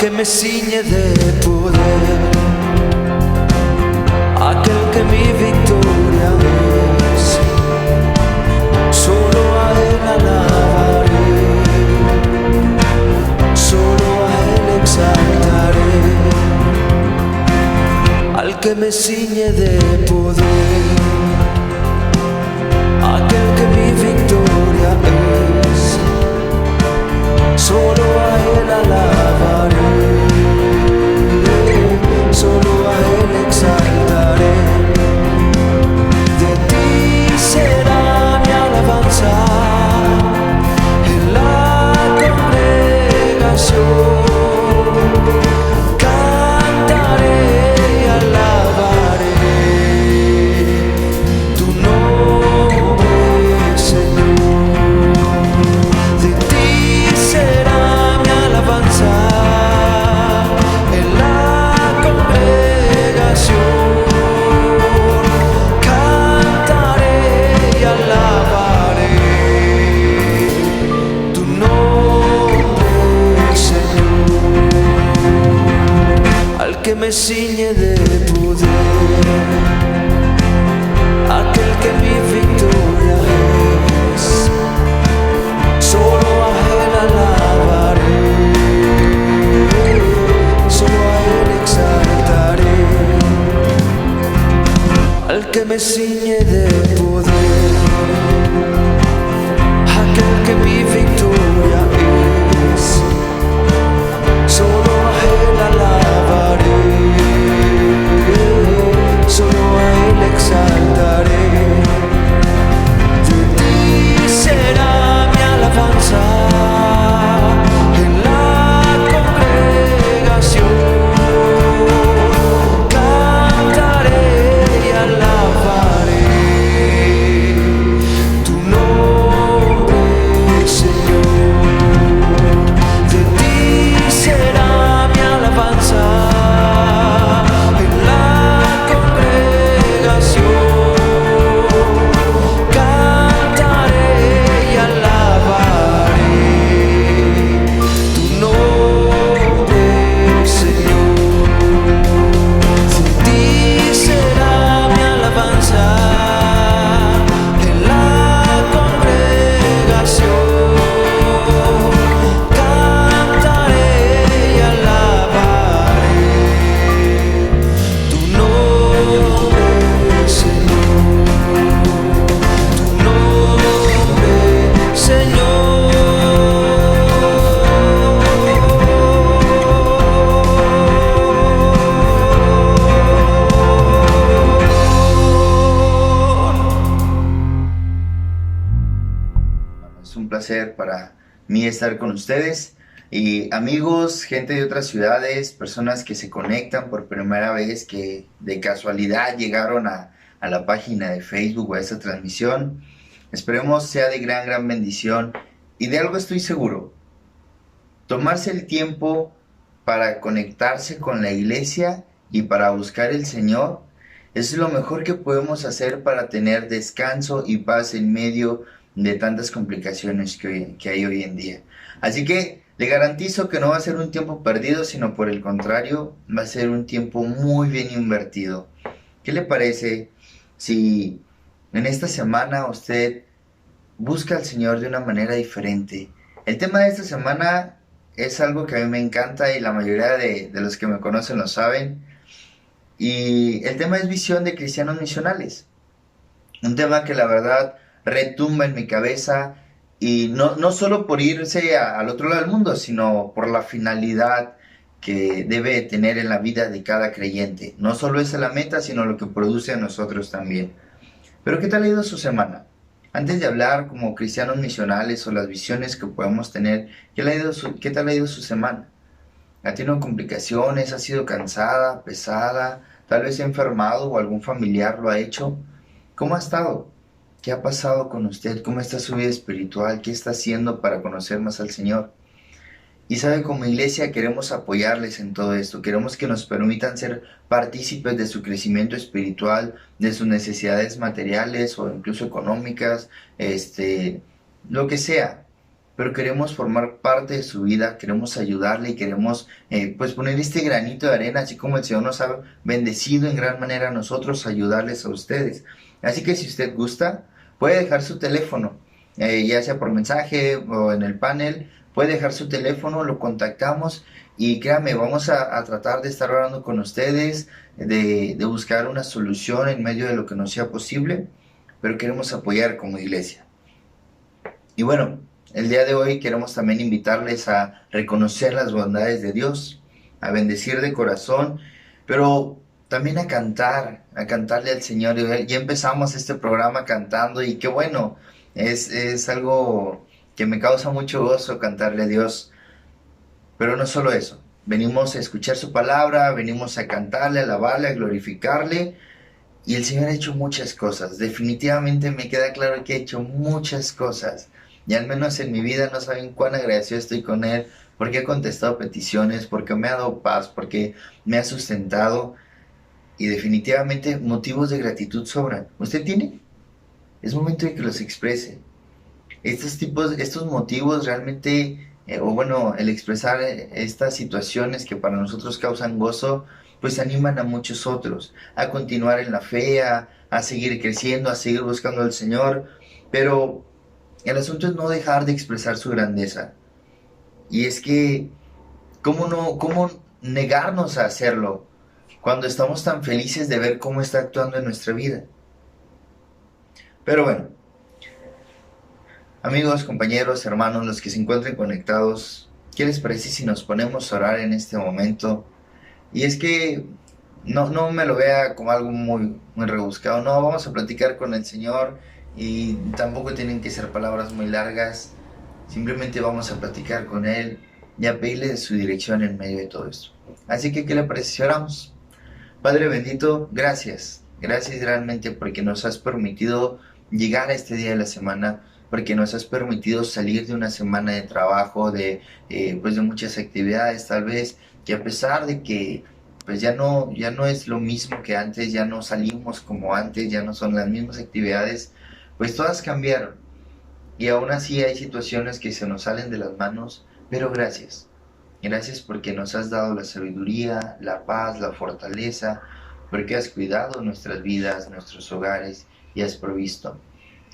que me ciñe de poder, aquel que mi victoria es. Solo a Él alabaré, solo a Él exaltaré, al que me ciñe de poder, aquel que mi victoria es. Solo a Él alabaré, solo a Él exaltaré. De ti será mi alabanza en la congregación. Cantaré y alabaré tu nombre, Señor. De ti será mi alabanza en la congregación. Cantaré y alabaré tu nombre, Señor. Al que me ciñe de poder, aquel que mi victoria es. Solo a Él alabaré, solo a Él exaltaré, al que me ciñe de poder, aquel que mi victoria es. Solo a Él alabaré, solo a Él exaltaré. De ti será mi alabanza en la congregación. Cantaré y alabaré tu nombre, Señor. De ti será mi alabanza en la congregación. Cantaré y alabaré tu nombre, Señor. De ti será mi alabanza en la congregación. Cantaré y alabaré tu nombre, Señor. Tu nombre, Señor. Es un placer para mí estar con ustedes y amigos, gente de otras ciudades, personas que se conectan por primera vez, que de casualidad llegaron a la página de Facebook o a esta transmisión. Esperemos sea de gran bendición y de algo estoy seguro. Tomarse el tiempo para conectarse con la iglesia y para buscar el Señor es lo mejor que podemos hacer para tener descanso y paz en medio de tantas complicaciones que hay hoy en día. Así que le garantizo que no va a ser un tiempo perdido, sino por el contrario, va a ser un tiempo muy bien invertido. ¿Qué le parece si en esta semana usted busca al Señor de una manera diferente? El tema de esta semana es algo que a mí me encanta y la mayoría de los que me conocen lo saben. Y el tema es visión de cristianos misionales. Un tema que la verdad retumba en mi cabeza y no solo por irse al otro lado del mundo, sino por la finalidad que debe tener en la vida de cada creyente. No solo es la meta, sino lo que produce a nosotros también. Pero ¿qué tal ha ido su semana? Antes de hablar como cristianos misionales o las visiones que podemos tener, ¿qué tal ha ido su semana? ¿Ha tenido complicaciones? ¿Ha sido cansada, pesada? ¿Tal vez se ha enfermado o algún familiar lo ha hecho? ¿Cómo ha estado? ¿Qué ha pasado con usted? ¿Cómo está su vida espiritual? ¿Qué está haciendo para conocer más al Señor? Y sabe, como iglesia queremos apoyarles en todo esto. Queremos que nos permitan ser partícipes de su crecimiento espiritual, de sus necesidades materiales o incluso económicas, lo que sea. pero queremos formar parte de su vida, queremos ayudarle y queremos pues poner este granito de arena, así como el Señor nos ha bendecido en gran manera a nosotros, ayudarles a ustedes. Así que si usted gusta, puede dejar su teléfono, ya sea por mensaje o en el panel, puede dejar su teléfono, lo contactamos y créame, vamos a tratar de estar orando con ustedes, de buscar una solución en medio de lo que nos sea posible, pero queremos apoyar como iglesia. Y bueno, el día de hoy queremos también invitarles a reconocer las bondades de Dios, a bendecir de corazón, pero también a cantar, a cantarle al Señor. Ya empezamos este programa cantando y qué bueno, es algo que me causa mucho gozo cantarle a Dios. Pero no solo eso, venimos a escuchar su palabra, venimos a cantarle, a alabarle, a glorificarle. Y el Señor ha hecho muchas cosas, definitivamente me queda claro que ha hecho muchas cosas. Y al menos en mi vida no saben cuán agradecido estoy con Él, porque ha contestado peticiones, porque me ha dado paz, porque me ha sustentado. Y definitivamente motivos de gratitud sobran. ¿Usted tiene? Es momento de que los exprese. Estos motivos realmente, o bueno, el expresar estas situaciones que para nosotros causan gozo, pues animan a muchos otros a continuar en la fe, a seguir creciendo, a seguir buscando al Señor. Pero el asunto es no dejar de expresar su grandeza. Y es que, ¿cómo negarnos a hacerlo cuando estamos tan felices de ver cómo está actuando en nuestra vida? Pero bueno, amigos, compañeros, hermanos, los que se encuentren conectados, ¿qué les parece si nos ponemos a orar en este momento? Y es que no me lo vea como algo muy rebuscado, no, vamos a platicar con el Señor y tampoco tienen que ser palabras muy largas, simplemente vamos a platicar con Él y a pedirle su dirección en medio de todo esto. Así que, ¿qué le parece si oramos? Padre bendito, gracias realmente porque nos has permitido llegar a este día de la semana, porque nos has permitido salir de una semana de trabajo, pues de muchas actividades tal vez, que a pesar de que pues ya no es lo mismo que antes, ya no salimos como antes, ya no son las mismas actividades, pues todas cambiaron. Y aún así hay situaciones que se nos salen de las manos, pero gracias. Gracias porque nos has dado la sabiduría, la paz, la fortaleza, porque has cuidado nuestras vidas, nuestros hogares y has provisto.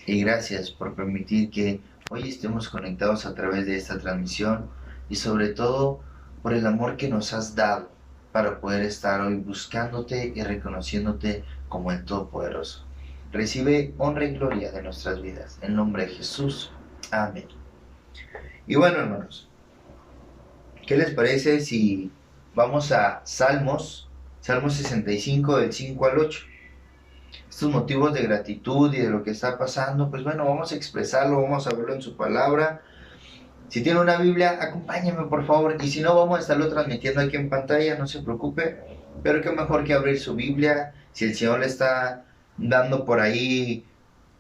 Y gracias por permitir que hoy estemos conectados a través de esta transmisión y sobre todo por el amor que nos has dado para poder estar hoy buscándote y reconociéndote como el Todopoderoso. Recibe honra y gloria de nuestras vidas. En nombre de Jesús. Amén. Y bueno, hermanos, ¿qué les parece si vamos a Salmos 65 del 5 al 8? Estos motivos de gratitud y de lo que está pasando, pues bueno, vamos a expresarlo, vamos a verlo en su palabra. Si tiene una Biblia, acompáñenme por favor, y si no, vamos a estarlo transmitiendo aquí en pantalla, no se preocupe, pero qué mejor que abrir su Biblia. Si el Señor le está dando por ahí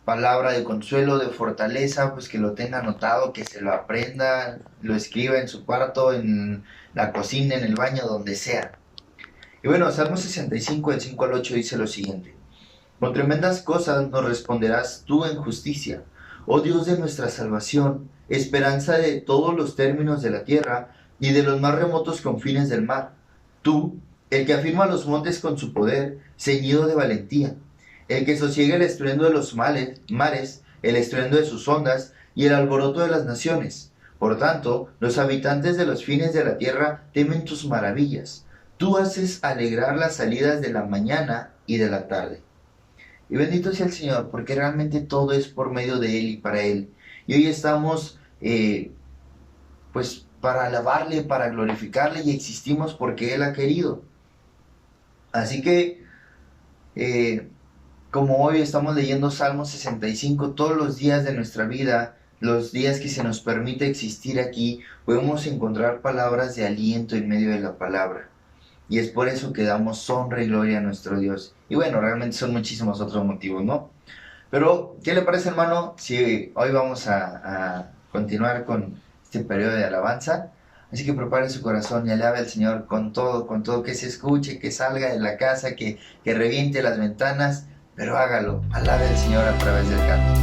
palabra de consuelo, de fortaleza, pues que lo tenga anotado, que se lo aprenda, lo escriba en su cuarto, en la cocina, en el baño, donde sea. Y bueno, Salmo 65 del 5 al 8 dice lo siguiente: con tremendas cosas nos responderás tú en justicia, oh Dios de nuestra salvación, esperanza de todos los términos de la tierra y de los más remotos confines del mar. Tú, el que afirma los montes con su poder, ceñido de valentía, el que sosiega el estruendo de los mares, el estruendo de sus ondas y el alboroto de las naciones. Por tanto, los habitantes de los fines de la tierra temen tus maravillas. Tú haces alegrar las salidas de la mañana y de la tarde. Y bendito sea el Señor, porque realmente todo es por medio de Él y para Él. Y hoy estamos, pues, para alabarle, para glorificarle, y existimos porque Él ha querido. Así que, como hoy estamos leyendo Salmo 65, todos los días de nuestra vida, los días que se nos permite existir aquí, podemos encontrar palabras de aliento en medio de la palabra. Y es por eso que damos honra y gloria a nuestro Dios. Y bueno, realmente son muchísimos otros motivos, ¿no? Pero, ¿qué le parece, hermano, si hoy vamos a continuar con este periodo de alabanza? Así que prepare su corazón y alabe al Señor con todo, que se escuche, que salga de la casa, que reviente las ventanas, pero hágalo, alabe al Señor a través del canto.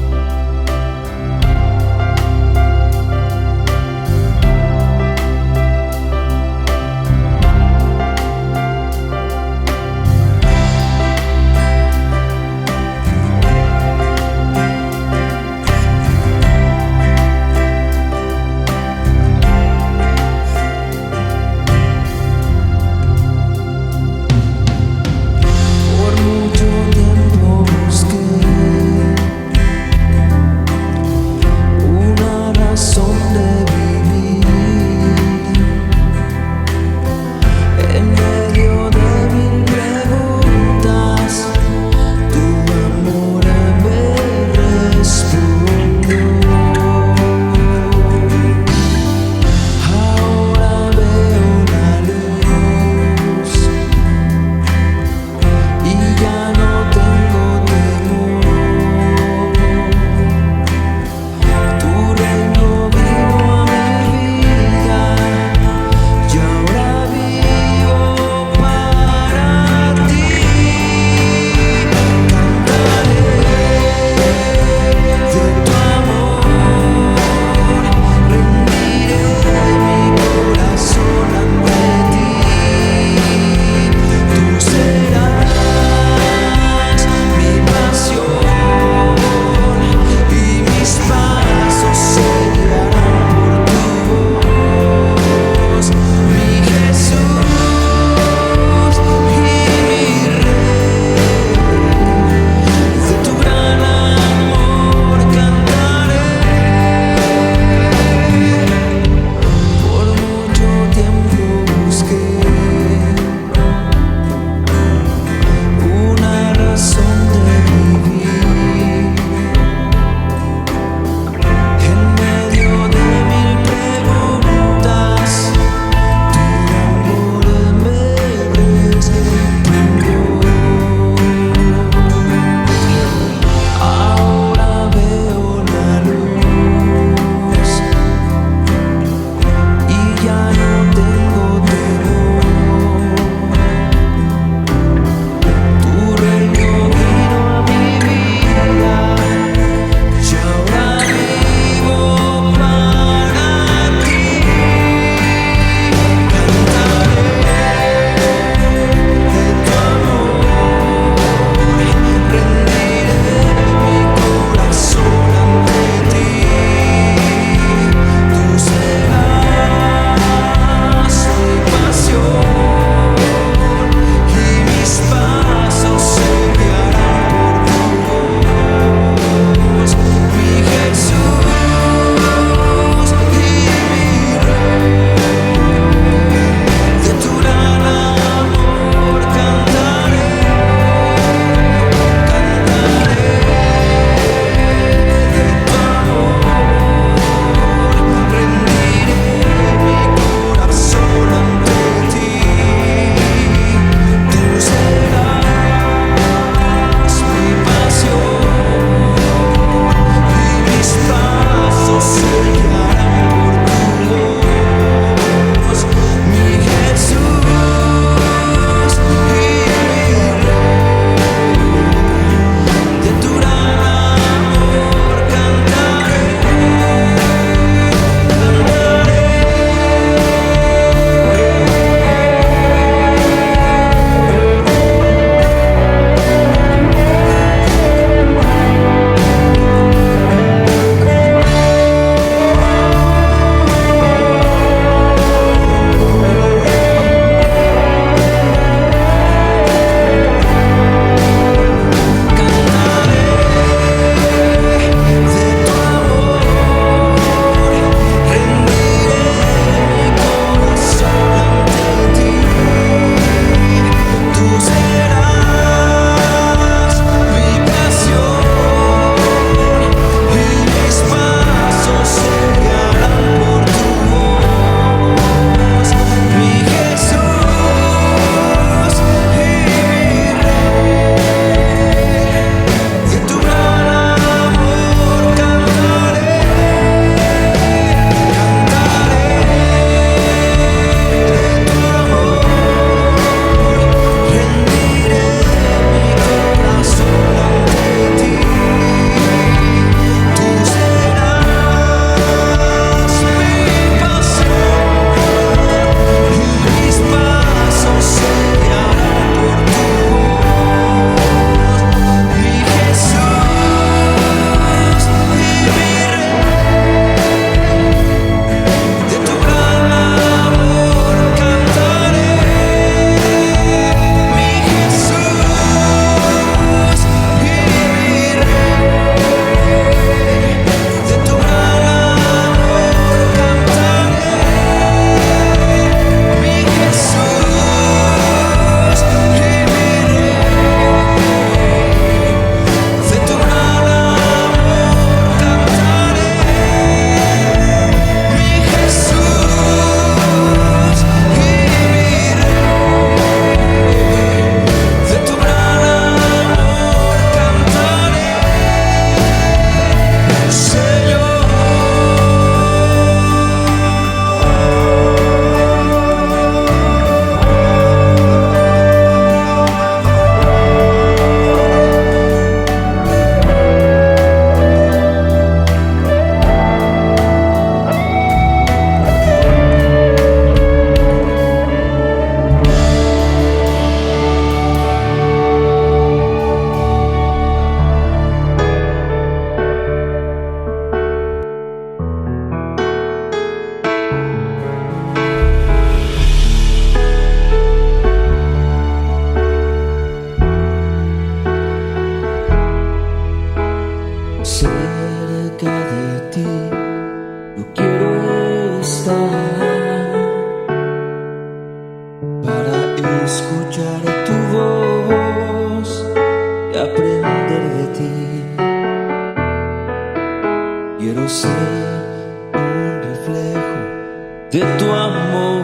de tu amor.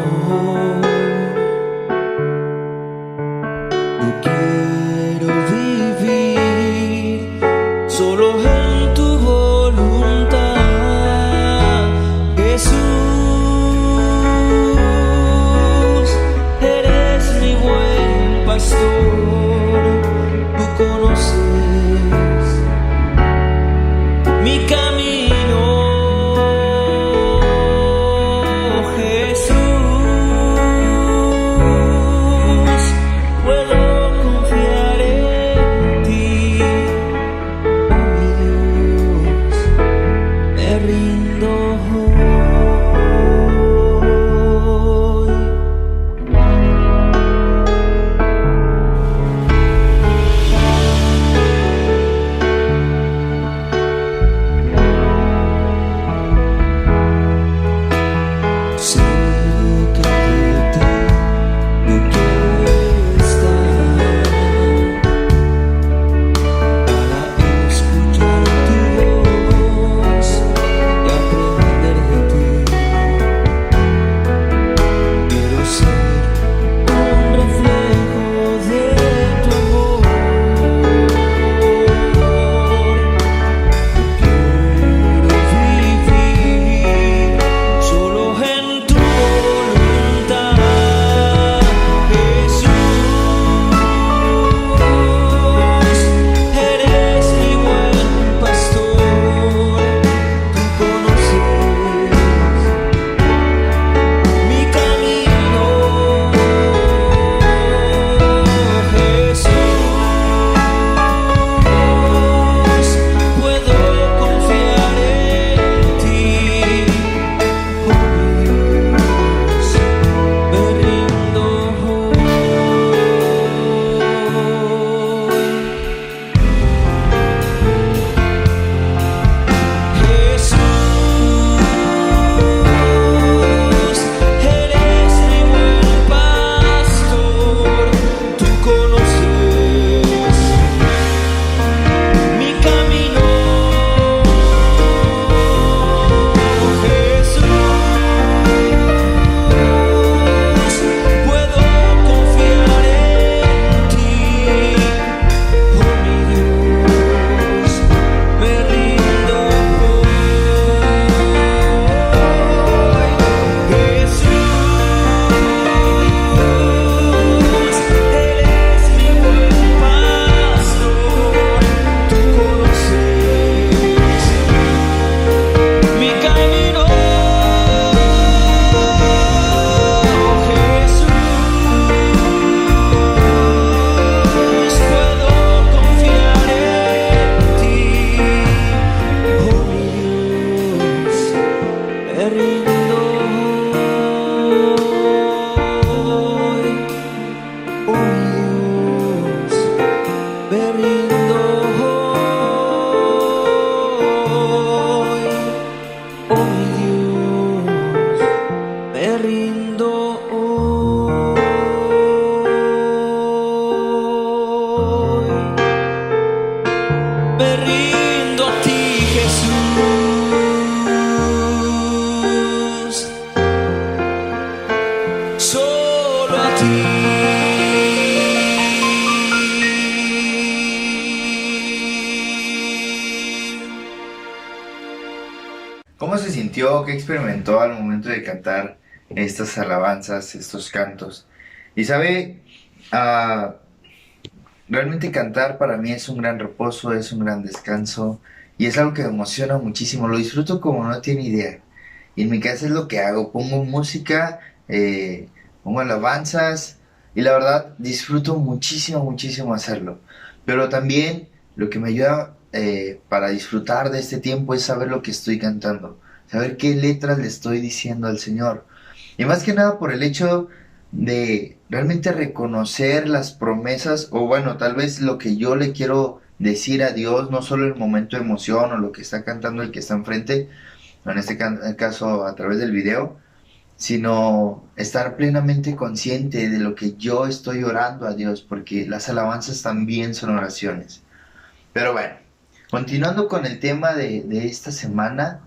No quiero vivir solo en tu voluntad, Jesús. Eres mi buen pastor, tú conoces mi camino, Jesús. Puedo confiar en ti, oh mi Dios, me rindo hoy. Sé que de ti no quiero estar para escuchar tu voz y aprender de ti. Quiero ser un reflejo de tu amor. Quiero vivir solo en tu voluntad, Jesús. Eres mi buen pastor, tú conoces mi camino, Jesús. Puedo confiar en ti, oh mi Dios, me rindo hoy. Jesús, eres mi buen pastor, tú conoces mi camino, Jesús. Puedo confiar en ti, oh mi Dios, me rindo hoy. Jesús, eres mi buen pastor, tú conoces mi camino, Jesús. Puedo confiar en ti, oh mi Dios, me rindo hoy, oh mi Dios, me rindo hoy, oh mi Dios, me rindo hoy, me rindo a ti, Jesús, solo a ti. ¿Cómo se sintió? ¿Qué experimentó al momento de cantar estas alabanzas, estos cantos? Y sabe, realmente cantar para mí es un gran reposo, es un gran descanso y es algo que me emociona muchísimo. Lo disfruto como no tiene idea. Y en mi casa es lo que hago. Pongo música, pongo alabanzas y la verdad disfruto muchísimo, muchísimo hacerlo. Pero también lo que me ayuda para disfrutar de este tiempo es saber lo que estoy cantando, saber qué letras le estoy diciendo al Señor. Y más que nada por el hecho de realmente reconocer las promesas, o bueno, tal vez lo que yo le quiero decir a Dios, no solo el momento de emoción o lo que está cantando el que está enfrente, o en este caso a través del video, sino estar plenamente consciente de lo que yo estoy orando a Dios, porque las alabanzas también son oraciones. Pero bueno, continuando con el tema de esta semana,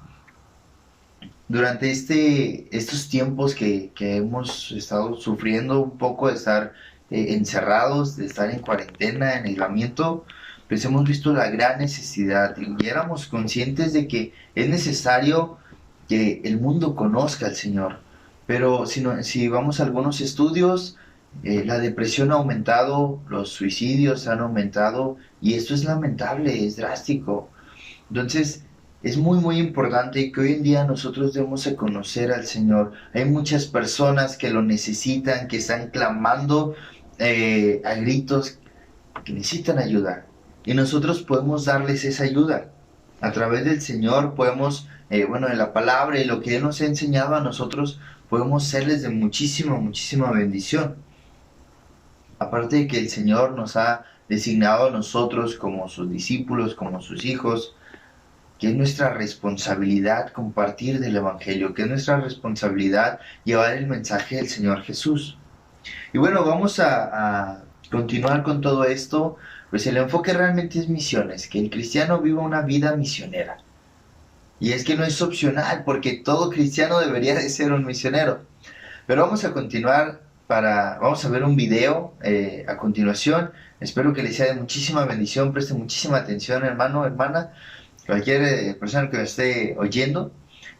durante estos tiempos que hemos estado sufriendo un poco de estar encerrados, de estar en cuarentena, en aislamiento, pues hemos visto la gran necesidad y éramos conscientes de que es necesario que el mundo conozca al Señor. Pero si vamos a algunos estudios, la depresión ha aumentado, los suicidios han aumentado y esto es lamentable, es drástico. Entonces, es muy importante que hoy en día nosotros demos a conocer al Señor. Hay muchas personas que lo necesitan, que están clamando a gritos, que necesitan ayuda. Y nosotros podemos darles esa ayuda. A través del Señor podemos, bueno, de la palabra y lo que Él nos ha enseñado a nosotros, podemos serles de muchísima bendición. Aparte de que el Señor nos ha designado a nosotros como sus discípulos, como sus hijos, que es nuestra responsabilidad compartir del Evangelio, que es nuestra responsabilidad llevar el mensaje del Señor Jesús. Y bueno, vamos a continuar con todo esto, pues el enfoque realmente es misiones, que el cristiano viva una vida misionera. Y es que no es opcional, porque todo cristiano debería de ser un misionero. Pero vamos a continuar vamos a ver un video a continuación. Espero que les sea de muchísima bendición, preste muchísima atención, hermano, hermana, cualquier persona que me esté oyendo.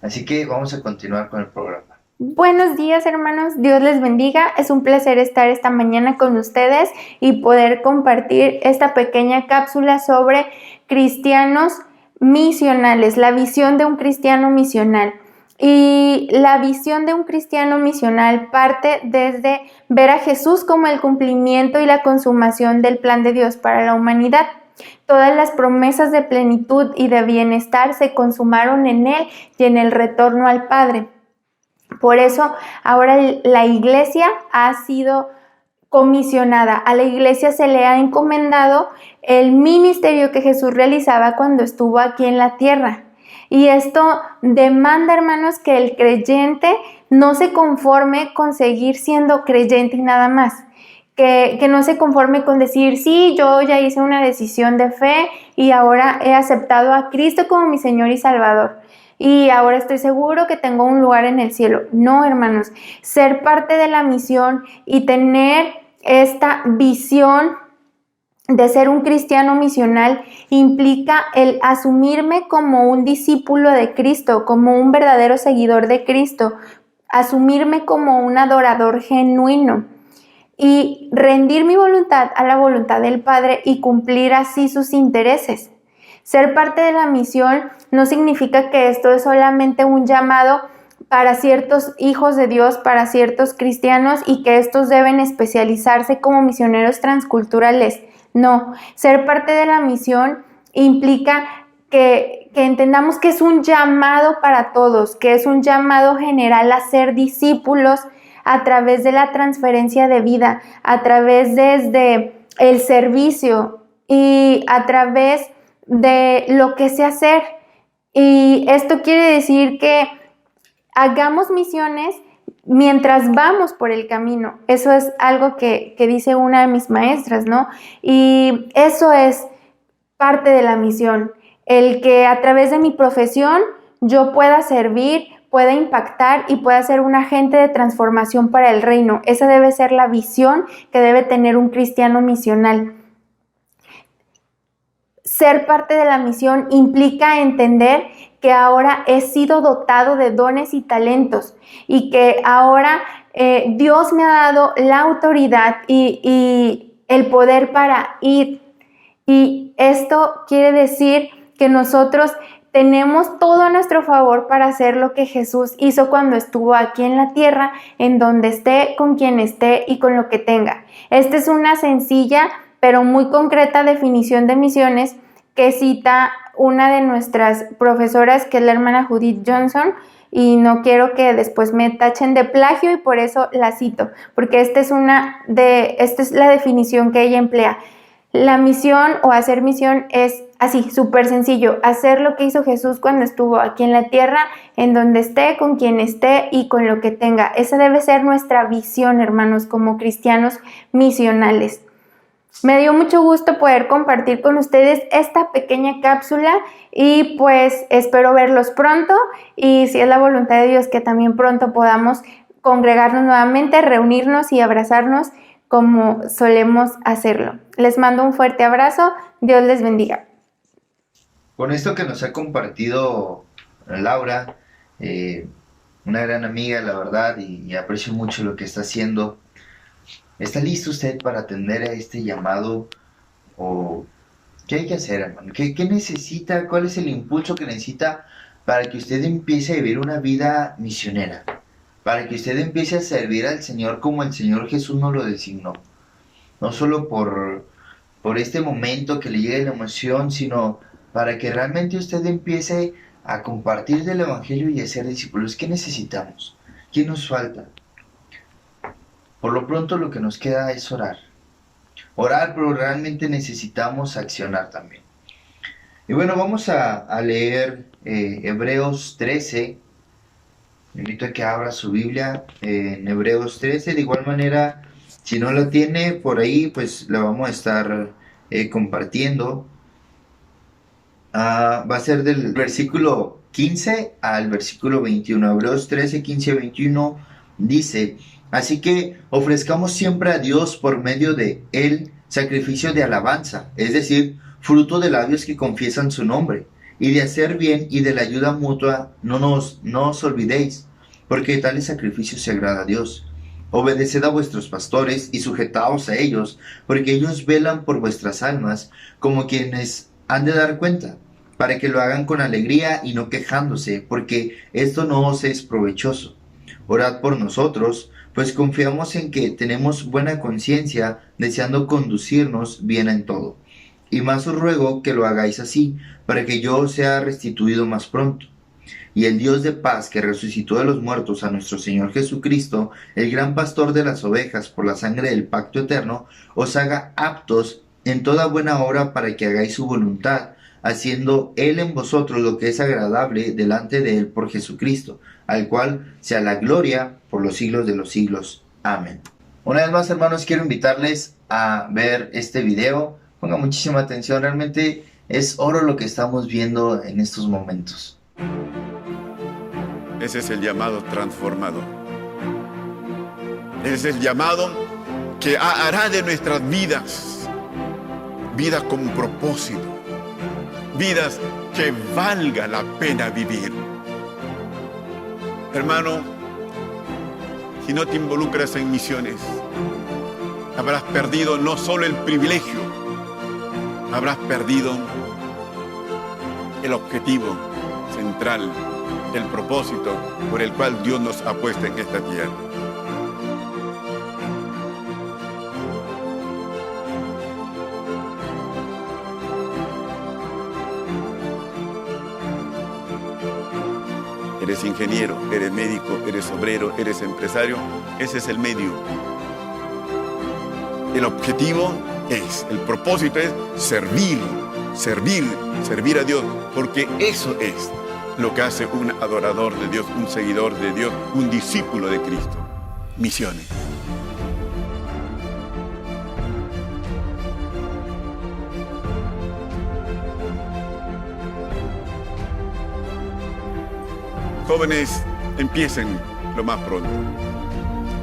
Así que vamos a continuar con el programa. Buenos días, hermanos, Dios les bendiga. Es un placer estar esta mañana con ustedes y poder compartir esta pequeña cápsula sobre cristianos misionales, la visión de un cristiano misional. Y la visión de un cristiano misional parte desde ver a Jesús como el cumplimiento y la consumación del plan de Dios para la humanidad. Todas las promesas de plenitud y de bienestar se consumaron en Él y en el retorno al Padre. Por eso ahora la iglesia ha sido comisionada. A la iglesia se le ha encomendado el ministerio que Jesús realizaba cuando estuvo aquí en la tierra. Y esto demanda, hermanos, que el creyente no se conforme con seguir siendo creyente y nada más. Que no se conforme con decir, sí, yo ya hice una decisión de fe y ahora he aceptado a Cristo como mi Señor y Salvador. Y ahora estoy seguro que tengo un lugar en el cielo. No, hermanos, ser parte de la misión y tener esta visión de ser un cristiano misional implica el asumirme como un discípulo de Cristo, como un verdadero seguidor de Cristo, asumirme como un adorador genuino y rendir mi voluntad a la voluntad del Padre y cumplir así sus intereses. Ser parte de la misión no significa que esto es solamente un llamado para ciertos hijos de Dios, para ciertos cristianos y que estos deben especializarse como misioneros transculturales. No, ser parte de la misión implica que entendamos que es un llamado para todos, que es un llamado general a ser discípulos a través de la transferencia de vida, a través desde el servicio y a través de lo que sé hacer. Y esto quiere decir que hagamos misiones mientras vamos por el camino. Eso es algo que dice una de mis maestras, ¿no? Y eso es parte de la misión, el que a través de mi profesión yo pueda servir, pueda impactar y pueda ser un agente de transformación para el reino. Esa debe ser la visión que debe tener un cristiano misional. Ser parte de la misión implica entender que ahora he sido dotado de dones y talentos y que ahora Dios me ha dado la autoridad y el poder para ir. Y esto quiere decir que nosotros tenemos todo a nuestro favor para hacer lo que Jesús hizo cuando estuvo aquí en la tierra, en donde esté, con quien esté y con lo que tenga. Esta es una sencilla pero muy concreta definición de misiones que cita una de nuestras profesoras, que es la hermana Judith Johnson, y no quiero que después me tachen de plagio y por eso la cito, porque esta es la definición que ella emplea. La misión o hacer misión es así, súper sencillo, hacer lo que hizo Jesús cuando estuvo aquí en la tierra, en donde esté, con quien esté y con lo que tenga. Esa debe ser nuestra visión, hermanos, como cristianos misionales. Me dio mucho gusto poder compartir con ustedes esta pequeña cápsula y pues espero verlos pronto y si es la voluntad de Dios que también pronto podamos congregarnos nuevamente, reunirnos y abrazarnos como solemos hacerlo. Les mando un fuerte abrazo, Dios les bendiga. Con esto que nos ha compartido Laura, una gran amiga, la verdad, y aprecio mucho lo que está haciendo. ¿Está listo usted para atender a este llamado? ¿O qué hay que hacer, hermano? ¿Qué necesita? ¿Cuál es el impulso que necesita para que usted empiece a vivir una vida misionera? Para que usted empiece a servir al Señor como el Señor Jesús nos lo designó. No solo por este momento que le llegue la emoción, sino para que realmente usted empiece a compartir del Evangelio y a ser discípulos. ¿Qué necesitamos? ¿Qué nos falta? Por lo pronto lo que nos queda es orar. Orar, pero realmente necesitamos accionar también. Y bueno, vamos a leer Hebreos 13. Le invito a que abra su Biblia en Hebreos 13. De igual manera, si no la tiene por ahí, pues la vamos a estar compartiendo. Va a ser del versículo 15 al versículo 21. Hebreos 13, 15 a 21 dice: así que ofrezcamos siempre a Dios por medio de Él sacrificio de alabanza, es decir, fruto de labios que confiesan su nombre, y de hacer bien y de la ayuda mutua no os olvidéis, porque tales sacrificios se agrada a Dios. Obedeced a vuestros pastores y sujetaos a ellos, porque ellos velan por vuestras almas, como quienes han de dar cuenta, para que lo hagan con alegría y no quejándose, porque esto no os es provechoso. Orad por nosotros, pues confiamos en que tenemos buena conciencia, deseando conducirnos bien en todo. Y más os ruego que lo hagáis así, para que yo os sea restituido más pronto. Y el Dios de paz, que resucitó de los muertos a nuestro Señor Jesucristo, el gran pastor de las ovejas por la sangre del pacto eterno, os haga aptos en toda buena obra para que hagáis su voluntad, haciendo Él en vosotros lo que es agradable delante de Él por Jesucristo, al cual sea la gloria por los siglos de los siglos. Amén. Una vez más, hermanos, quiero invitarles a ver este video. Pongan muchísima atención, realmente es oro lo que estamos viendo en estos momentos. Ese es el llamado transformador. Ese es el llamado que hará de nuestras vidas vidas con propósito, vidas que valga la pena vivir. Hermano, si no te involucras en misiones, habrás perdido no solo el privilegio, habrás perdido el objetivo central, el propósito por el cual Dios nos ha puesto en esta tierra. Eres ingeniero, eres médico, eres obrero, eres empresario. Ese es el medio. El objetivo es, el propósito es servir a Dios, porque eso es lo que hace un adorador de Dios, un seguidor de Dios, un discípulo de Cristo. Misiones. Jóvenes, empiecen lo más pronto.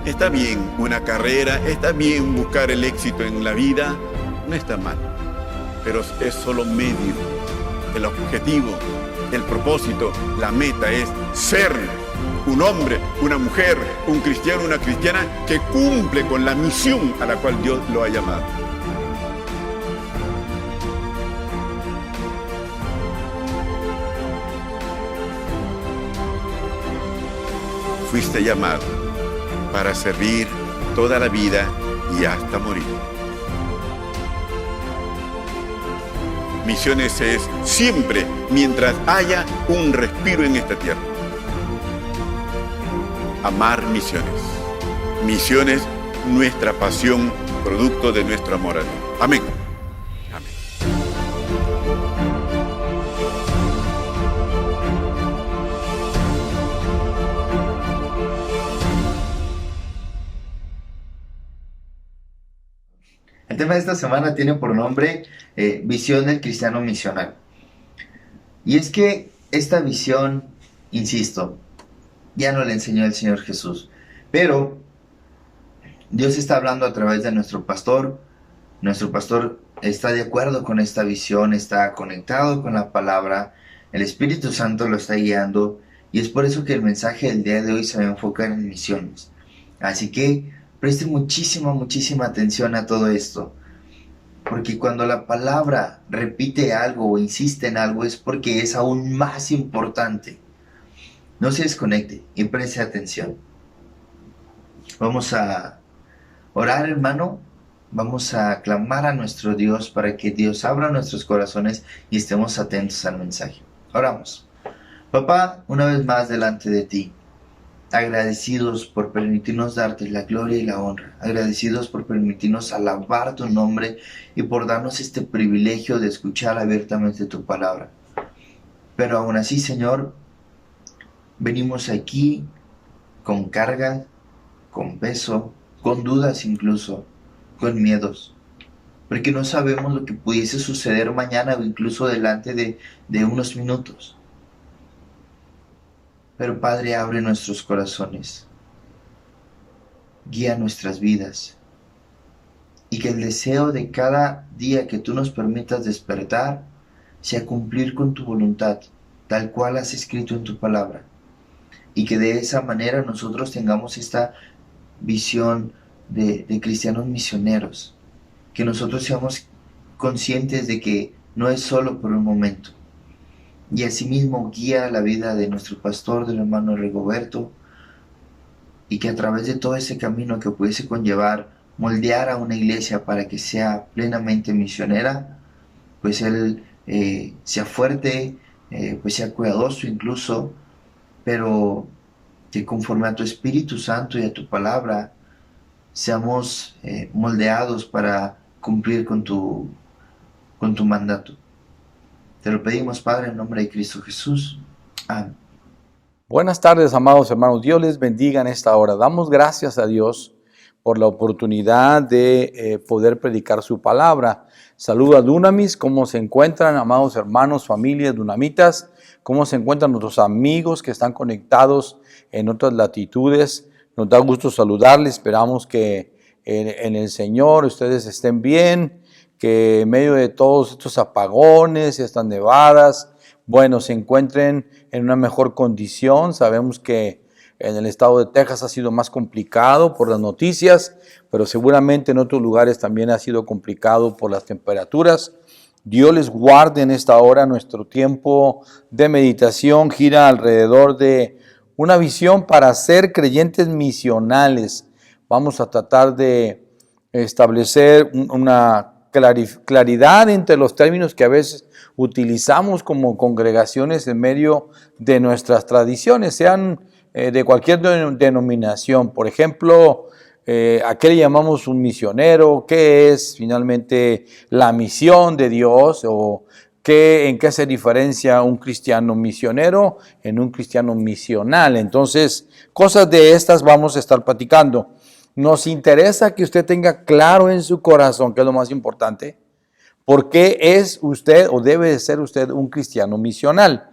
Está bien una carrera, está bien buscar el éxito en la vida, no está mal, pero es solo medio. El objetivo, el propósito, la meta es ser un hombre, una mujer, un cristiano, una cristiana que cumple con la misión a la cual Dios lo ha llamado. Fuiste llamado para servir toda la vida y hasta morir. Misiones es siempre mientras haya un respiro en esta tierra. Amar misiones. Misiones, nuestra pasión, producto de nuestro amor a Dios. Amén. Amén. El tema de esta semana tiene por nombre Visión del Cristiano Misional. Y es que esta visión, insisto, ya nos la enseñó el Señor Jesús. Pero Dios está hablando a través de nuestro pastor. Nuestro pastor está de acuerdo con esta visión, está conectado con la palabra. El Espíritu Santo lo está guiando. Y es por eso que el mensaje del día de hoy se va a enfocar en misiones. Así que presten muchísima atención a todo esto. Porque cuando la palabra repite algo o insiste en algo es porque es aún más importante. No se desconecte y preste atención. Vamos a orar, hermano. Vamos a clamar a nuestro Dios para que Dios abra nuestros corazones y estemos atentos al mensaje. Oramos. Papá, una vez más delante de ti, agradecidos por permitirnos darte la gloria y la honra, agradecidos por permitirnos alabar tu nombre y por darnos este privilegio de escuchar abiertamente tu palabra. Pero aún así, Señor, venimos aquí con carga, con peso, con dudas incluso, con miedos, porque no sabemos lo que pudiese suceder mañana o incluso delante de unos minutos. Pero Padre, abre nuestros corazones, guía nuestras vidas, y que el deseo de cada día que tú nos permitas despertar sea cumplir con tu voluntad, tal cual has escrito en tu palabra, y que de esa manera nosotros tengamos esta visión de cristianos misioneros, que nosotros seamos conscientes de que no es solo por un momento. Y asimismo guía la vida de nuestro pastor, del hermano Rigoberto, y que a través de todo ese camino que pudiese conllevar moldear a una iglesia para que sea plenamente misionera, pues él sea fuerte, pues sea cuidadoso incluso, pero que conforme a tu Espíritu Santo y a tu palabra seamos moldeados para cumplir con tu mandato. Te lo pedimos, Padre, en nombre de Cristo Jesús. Amén. Buenas tardes, amados hermanos. Dios les bendiga en esta hora. Damos gracias a Dios por la oportunidad de poder predicar su palabra. Saludo a Dunamis. ¿Cómo se encuentran, amados hermanos, familias dunamitas? ¿Cómo se encuentran nuestros amigos que están conectados en otras latitudes? Nos da gusto saludarles. Esperamos que en el Señor ustedes estén bien, que en medio de todos estos apagones y estas nevadas, bueno, se encuentren en una mejor condición. Sabemos que en el estado de Texas ha sido más complicado por las noticias, pero seguramente en otros lugares también ha sido complicado por las temperaturas. Dios les guarde en esta hora. Nuestro tiempo de meditación gira alrededor de una visión para ser creyentes misionales. Vamos a tratar de establecer una claridad entre los términos que a veces utilizamos como congregaciones en medio de nuestras tradiciones, sean de cualquier denominación. Por ejemplo, ¿a qué le llamamos un misionero? ¿Qué es finalmente la misión de Dios? ¿O en qué se diferencia un cristiano misionero en un cristiano misional? Entonces, cosas de estas vamos a estar platicando. Nos interesa que usted tenga claro en su corazón, que es lo más importante, por qué es usted o debe de ser usted un cristiano misional.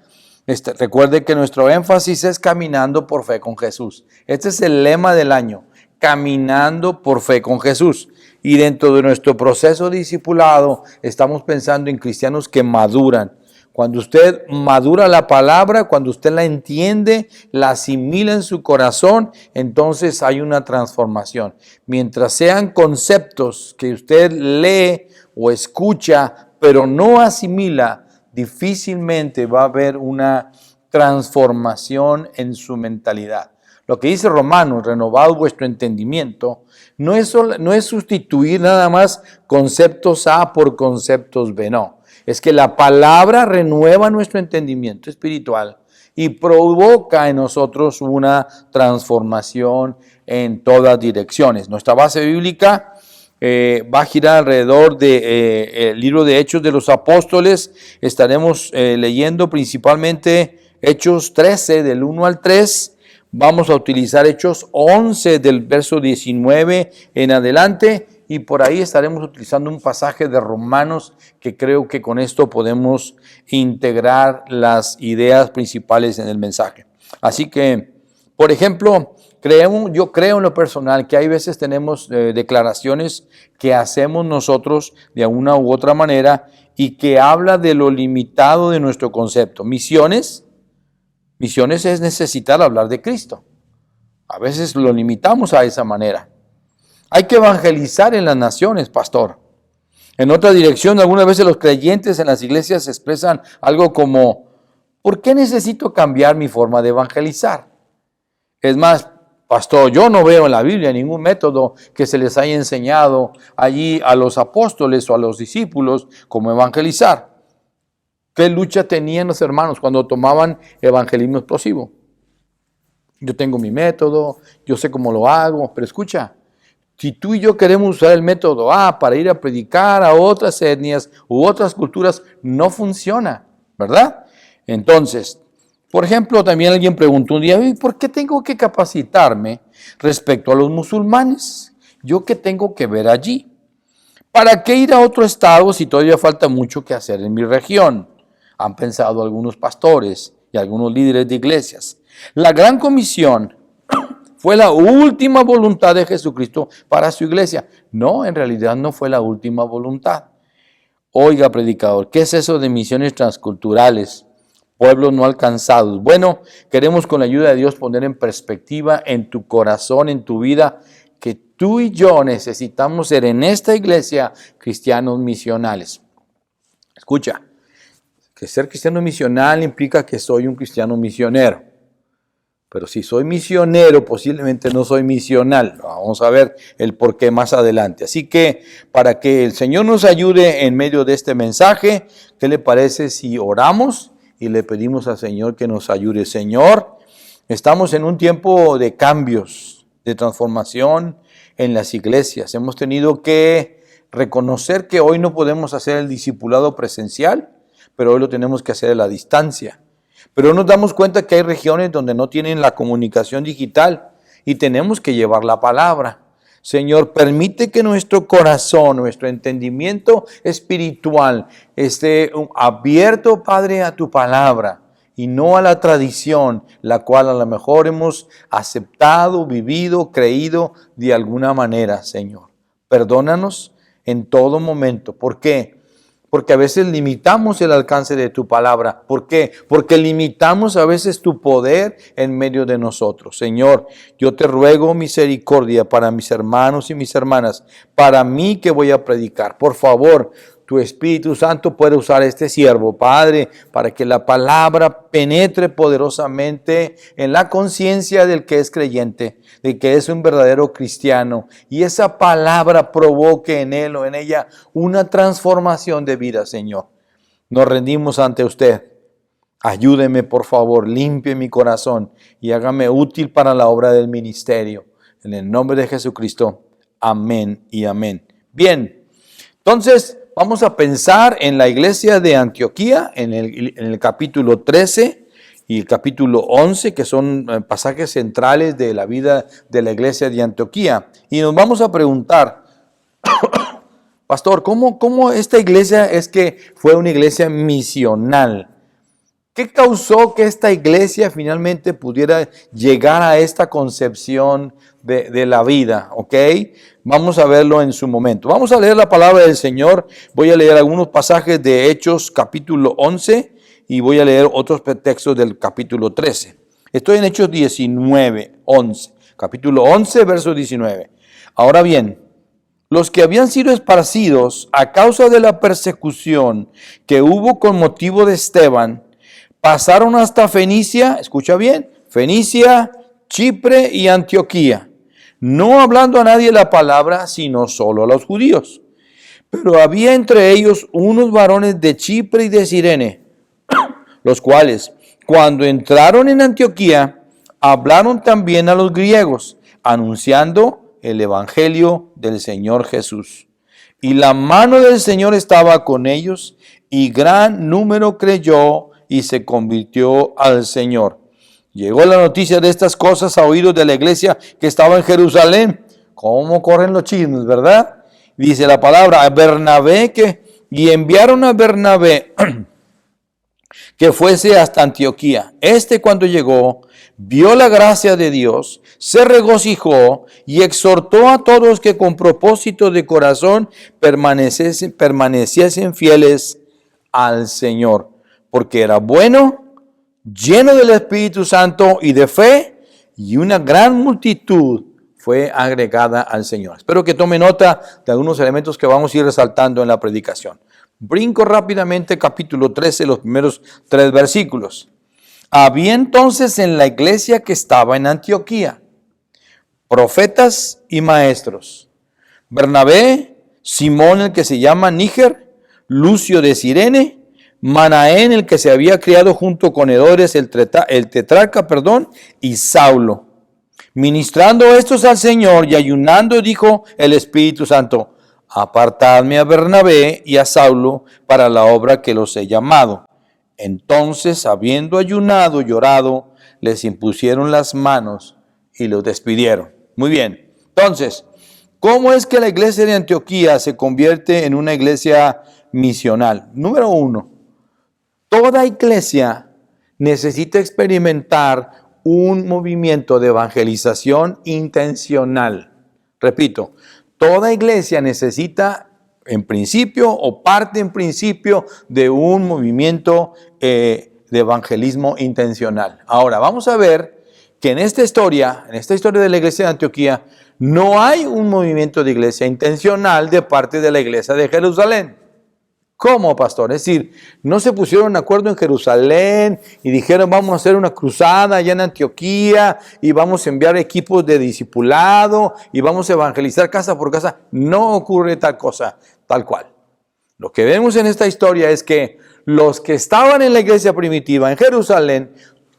Recuerde que nuestro énfasis es caminando por fe con Jesús. Este es el lema del año, caminando por fe con Jesús. Y dentro de nuestro proceso de discipulado estamos pensando en cristianos que maduran. Cuando usted madura la palabra, cuando usted la entiende, la asimila en su corazón, entonces hay una transformación. Mientras sean conceptos que usted lee o escucha, pero no asimila, difícilmente va a haber una transformación en su mentalidad. Lo que dice Romanos, renovado vuestro entendimiento, no es sustituir nada más conceptos A por conceptos B, no. Es que la palabra renueva nuestro entendimiento espiritual y provoca en nosotros una transformación en todas direcciones. Nuestra base bíblica va a girar alrededor del libro de Hechos de los Apóstoles. Estaremos leyendo principalmente Hechos 13 del 1 al 3. Vamos a utilizar Hechos 11 del verso 19 en adelante y por ahí estaremos utilizando un pasaje de Romanos que creo que con esto podemos integrar las ideas principales en el mensaje. Así que, por ejemplo, yo creo en lo personal que hay veces tenemos declaraciones que hacemos nosotros de una u otra manera y que habla de lo limitado de nuestro concepto. Misiones es necesitar hablar de Cristo. A veces lo limitamos a esa manera. Hay que evangelizar en las naciones, pastor. En otra dirección, algunas veces los creyentes en las iglesias expresan algo como, ¿por qué necesito cambiar mi forma de evangelizar? Es más, pastor, yo no veo en la Biblia ningún método que se les haya enseñado allí a los apóstoles o a los discípulos cómo evangelizar. ¿Qué lucha tenían los hermanos cuando tomaban evangelismo explosivo? Yo tengo mi método, yo sé cómo lo hago, pero escucha, si tú y yo queremos usar el método A para ir a predicar a otras etnias u otras culturas, no funciona, ¿verdad? Entonces, por ejemplo, también alguien preguntó un día, ¿por qué tengo que capacitarme respecto a los musulmanes? ¿Yo qué tengo que ver allí? ¿Para qué ir a otro estado si todavía falta mucho que hacer en mi región? Han pensado algunos pastores y algunos líderes de iglesias. La gran comisión fue la última voluntad de Jesucristo para su iglesia. No, en realidad no fue la última voluntad. Oiga, predicador, ¿qué es eso de misiones transculturales? Pueblos no alcanzados. Bueno, queremos con la ayuda de Dios poner en perspectiva en tu corazón, en tu vida, que tú y yo necesitamos ser en esta iglesia cristianos misionales. Escucha, que ser cristiano misional implica que soy un cristiano misionero. Pero si soy misionero, posiblemente no soy misional. Vamos a ver el porqué más adelante. Así que para que el Señor nos ayude en medio de este mensaje, ¿qué le parece si oramos y le pedimos al Señor que nos ayude? Señor, estamos en un tiempo de cambios, de transformación en las iglesias. Hemos tenido que reconocer que hoy no podemos hacer el discipulado presencial, pero hoy lo tenemos que hacer a la distancia. Pero nos damos cuenta que hay regiones donde no tienen la comunicación digital y tenemos que llevar la palabra. Señor, permite que nuestro corazón, nuestro entendimiento espiritual esté abierto, Padre, a tu palabra y no a la tradición, la cual a lo mejor hemos aceptado, vivido, creído de alguna manera, Señor. Perdónanos en todo momento. ¿Por qué? Porque a veces limitamos el alcance de tu palabra. ¿Por qué? Porque limitamos a veces tu poder en medio de nosotros. Señor, yo te ruego misericordia para mis hermanos y mis hermanas, para mí que voy a predicar. Por favor, tu Espíritu Santo puede usar este siervo, Padre, para que la palabra penetre poderosamente en la conciencia del que es creyente, de que es un verdadero cristiano, y esa palabra provoque en él o en ella una transformación de vida, Señor. Nos rendimos ante usted. Ayúdeme, por favor, limpie mi corazón y hágame útil para la obra del ministerio. En el nombre de Jesucristo. Amén y amén. Bien, entonces vamos a pensar en la iglesia de Antioquía, en el capítulo 13 y el capítulo 11, que son pasajes centrales de la vida de la iglesia de Antioquía. Y nos vamos a preguntar, pastor, ¿cómo esta iglesia es que fue una iglesia misional? ¿Qué causó que esta iglesia finalmente pudiera llegar a esta concepción de la vida? ¿Ok? Vamos a verlo en su momento. Vamos a leer la palabra del Señor. Voy a leer algunos pasajes de Hechos capítulo 11 y voy a leer otros textos del capítulo 13. Estoy en Hechos 19, 11. Capítulo 11, verso 19. Ahora bien, los que habían sido esparcidos a causa de la persecución que hubo con motivo de Esteban, pasaron hasta Fenicia, escucha bien, Fenicia, Chipre y Antioquía, no hablando a nadie la palabra, sino solo a los judíos. Pero había entre ellos unos varones de Chipre y de Cirene, los cuales, cuando entraron en Antioquía, hablaron también a los griegos, anunciando el evangelio del Señor Jesús. Y la mano del Señor estaba con ellos, y gran número creyó y se convirtió al Señor. Llegó la noticia de estas cosas a oídos de la iglesia que estaba en Jerusalén. ¿Cómo corren los chismes, verdad? dice la palabra, a Bernabé y enviaron a Bernabé que fuese hasta Antioquía. Cuando llegó, vio la gracia de Dios, se regocijó y exhortó a todos que con propósito de corazón permaneciesen fieles al Señor, porque era bueno, lleno del Espíritu Santo y de fe, y una gran multitud fue agregada al Señor. Espero que tome nota de algunos elementos que vamos a ir resaltando en la predicación. Brinco rápidamente capítulo 13, los primeros 3 versículos. Había entonces en la iglesia que estaba en Antioquía profetas y maestros: Bernabé, Simón el que se llama Níger, Lucio de Cirene, Manaén el que se había criado junto con Herodes el tetrarca, y Saulo. Ministrando estos al Señor y ayunando, dijo el Espíritu Santo: apartadme a Bernabé y a Saulo para la obra que los he llamado. Entonces, habiendo ayunado y llorado, les impusieron las manos y los despidieron. Muy bien. Entonces, ¿cómo es que la iglesia de Antioquía se convierte en una iglesia misional? Número 1, toda iglesia necesita experimentar un movimiento de evangelización intencional. Repito, toda iglesia necesita en principio o parte en principio de un movimiento de evangelismo intencional. Ahora, vamos a ver que en esta historia de la iglesia de Antioquía, no hay un movimiento de iglesia intencional de parte de la iglesia de Jerusalén. ¿Cómo, pastor? Es decir, no se pusieron de acuerdo en Jerusalén y dijeron vamos a hacer una cruzada allá en Antioquía y vamos a enviar equipos de discipulado y vamos a evangelizar casa por casa. No ocurre tal cosa, tal cual. Lo que vemos en esta historia es que los que estaban en la iglesia primitiva en Jerusalén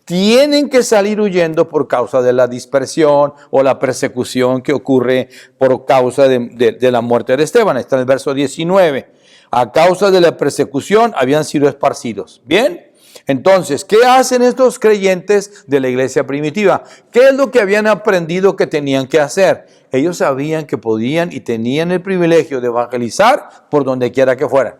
tienen que salir huyendo por causa de la dispersión o la persecución que ocurre por causa de la muerte de Esteban. Está en el verso 19. A causa de la persecución habían sido esparcidos. ¿Bien? Entonces, ¿qué hacen estos creyentes de la iglesia primitiva? ¿Qué es lo que habían aprendido que tenían que hacer? Ellos sabían que podían y tenían el privilegio de evangelizar por donde quiera que fueran.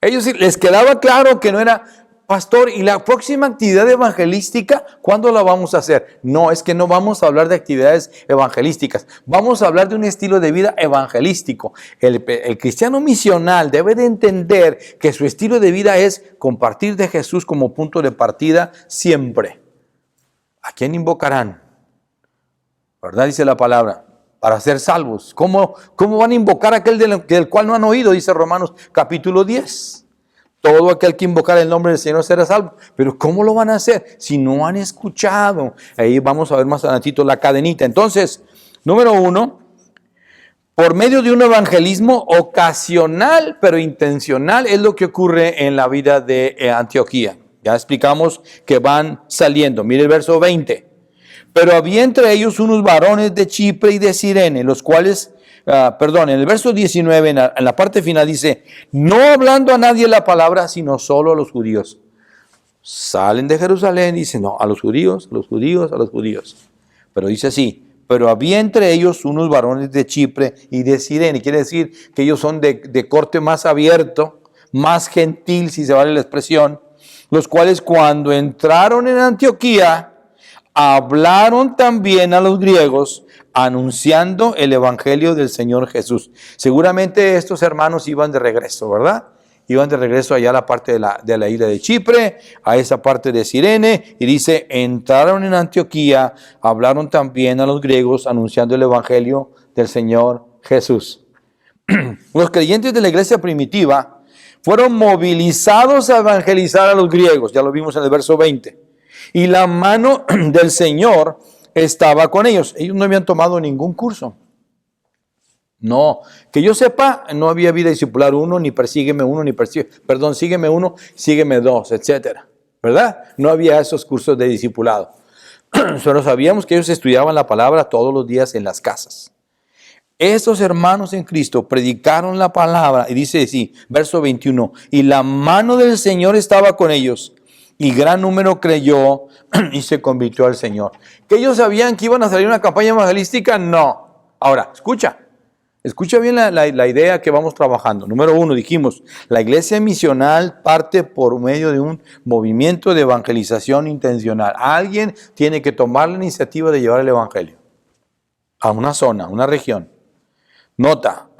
Ellos les quedaba claro que no era... Pastor, ¿y la próxima actividad evangelística cuándo la vamos a hacer? No, es que no vamos a hablar de actividades evangelísticas. Vamos a hablar de un estilo de vida evangelístico. El cristiano misional debe de entender que su estilo de vida es compartir de Jesús como punto de partida siempre. ¿A quién invocarán? ¿Verdad? Dice la palabra. Para ser salvos. ¿Cómo van a invocar a aquel del cual no han oído? Dice Romanos capítulo 10. Todo aquel que invocar el nombre del Señor será salvo. Pero ¿cómo lo van a hacer si no han escuchado? Ahí vamos a ver más adelantito la cadenita. Entonces, número 1, por medio de un evangelismo ocasional pero intencional es lo que ocurre en la vida de Antioquía. Ya explicamos que van saliendo. Mire el verso 20. Pero había entre ellos unos varones de Chipre y de Cirene, los cuales... en el verso 19, en la parte final dice, no hablando a nadie la palabra, sino solo a los judíos. Salen de Jerusalén y dicen, no, a los judíos. Pero dice así, pero había entre ellos unos varones de Chipre y de Cirene. Quiere decir que ellos son de corte más abierto, más gentil, si se vale la expresión, los cuales cuando entraron en Antioquía, hablaron también a los griegos, anunciando el evangelio del Señor Jesús. Seguramente estos hermanos iban de regreso, ¿verdad? Iban de regreso allá a la parte de la isla de Chipre, a esa parte de Cirene, y dice, entraron en Antioquía, hablaron también a los griegos, anunciando el evangelio del Señor Jesús. Los creyentes de la iglesia primitiva fueron movilizados a evangelizar a los griegos, ya lo vimos en el verso 20, y la mano del Señor estaba con ellos. Ellos no habían tomado ningún curso. No, que yo sepa, no había vida discipular 1, ni sígueme 1, sígueme 2, etcétera. ¿Verdad? No había esos cursos de discipulado. Solo sabíamos que ellos estudiaban la palabra todos los días en las casas. Estos hermanos en Cristo predicaron la palabra, y dice así, verso 21, y la mano del Señor estaba con ellos, y gran número creyó y se convirtió al Señor. ¿Que ellos sabían que iban a salir una campaña evangelística? No. Ahora, escucha. Escucha bien la idea que vamos trabajando. Número 1, dijimos, la iglesia misional parte por medio de un movimiento de evangelización intencional. Alguien tiene que tomar la iniciativa de llevar el evangelio a una zona, a una región. Nota,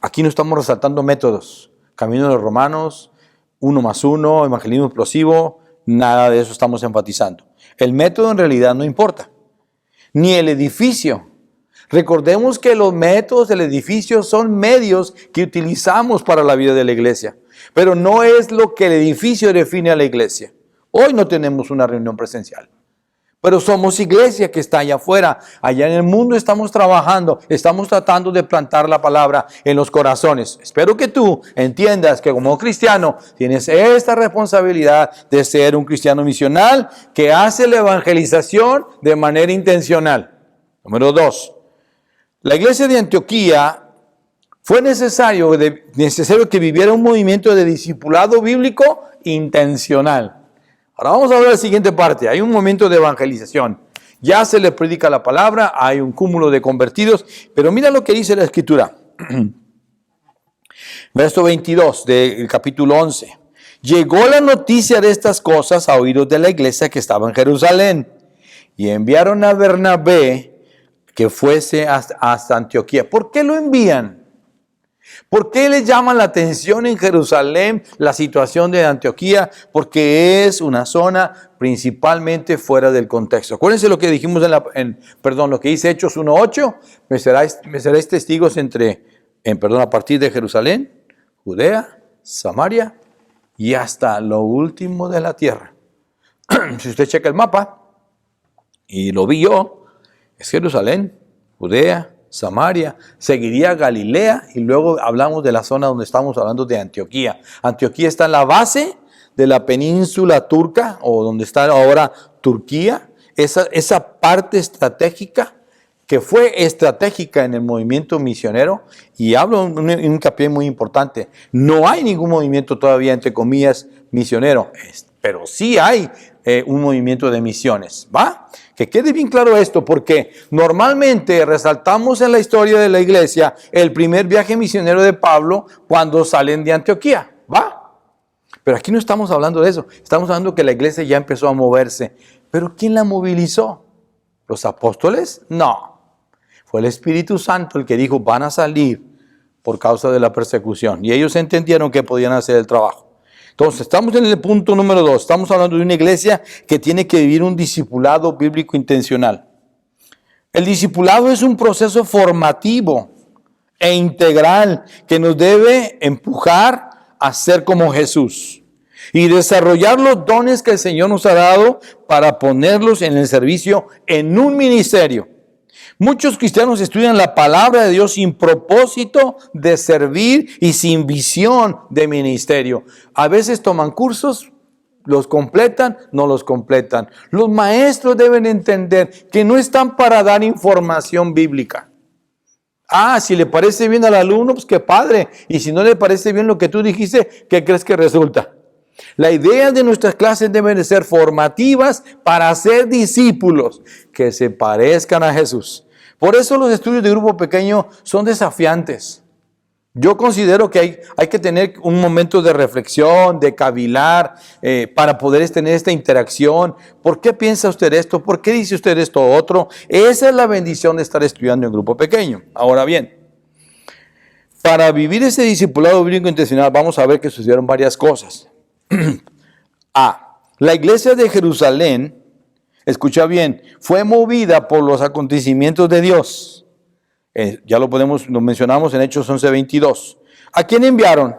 aquí no estamos resaltando métodos. Camino de los Romanos, 1+1, evangelismo explosivo, nada de eso estamos enfatizando. El método en realidad no importa, ni el edificio. Recordemos que los métodos del edificio son medios que utilizamos para la vida de la iglesia, pero no es lo que el edificio define a la iglesia. Hoy no tenemos una reunión presencial, pero somos iglesia que está allá afuera. Allá en el mundo estamos trabajando, estamos tratando de plantar la palabra en los corazones. Espero que tú entiendas que como cristiano tienes esta responsabilidad de ser un cristiano misional que hace la evangelización de manera intencional. Número 2. La iglesia de Antioquía fue necesario que viviera un movimiento de discipulado bíblico intencional. Ahora vamos a ver la siguiente parte. Hay un momento de evangelización. Ya se le predica la palabra, hay un cúmulo de convertidos, pero mira lo que dice la Escritura. Verso 22 del capítulo 11. Llegó la noticia de estas cosas a oídos de la iglesia que estaba en Jerusalén y enviaron a Bernabé que fuese hasta Antioquía. ¿Por qué lo envían? ¿Por qué les llama la atención en Jerusalén la situación de Antioquía? Porque es una zona principalmente fuera del contexto. Acuérdense lo que dijimos lo que dice Hechos 1:8. Me seréis testigos a partir de Jerusalén, Judea, Samaria y hasta lo último de la tierra. Si usted checa el mapa, y lo vi yo, es Jerusalén, Judea, Samaria, seguiría Galilea y luego hablamos de la zona donde estamos hablando de Antioquía. Antioquía está en la base de la península turca o donde está ahora Turquía, esa parte estratégica que fue estratégica en el movimiento misionero. Y hablo en un hincapié muy importante, no hay ningún movimiento todavía entre comillas misionero, pero sí hay un movimiento de misiones, ¿va? Que quede bien claro esto, porque normalmente resaltamos en la historia de la iglesia el primer viaje misionero de Pablo cuando salen de Antioquía, ¿va? Pero aquí no estamos hablando de eso, estamos hablando que la iglesia ya empezó a moverse. ¿Pero quién la movilizó? ¿Los apóstoles? No, fue el Espíritu Santo el que dijo, van a salir por causa de la persecución. Y ellos entendieron que podían hacer el trabajo. Entonces, estamos en el punto número 2. Estamos hablando de una iglesia que tiene que vivir un discipulado bíblico intencional. El discipulado es un proceso formativo e integral que nos debe empujar a ser como Jesús y desarrollar los dones que el Señor nos ha dado para ponerlos en el servicio en un ministerio. Muchos cristianos estudian la palabra de Dios sin propósito de servir y sin visión de ministerio. A veces toman cursos, los completan, no los completan. Los maestros deben entender que no están para dar información bíblica. Si le parece bien al alumno, pues qué padre. Y si no le parece bien lo que tú dijiste, ¿qué crees que resulta? La idea de nuestras clases deben de ser formativas para ser discípulos que se parezcan a Jesús. Por eso los estudios de grupo pequeño son desafiantes. Yo considero que hay que tener un momento de reflexión, de cavilar, para poder tener esta interacción. ¿Por qué piensa usted esto? ¿Por qué dice usted esto otro? Esa es la bendición de estar estudiando en grupo pequeño. Ahora bien, para vivir ese discipulado bíblico intencional, vamos a ver que sucedieron varias cosas. La iglesia de Jerusalén, escucha bien, fue movida por los acontecimientos de Dios. Ya lo mencionamos en Hechos 11:22. ¿A quién enviaron?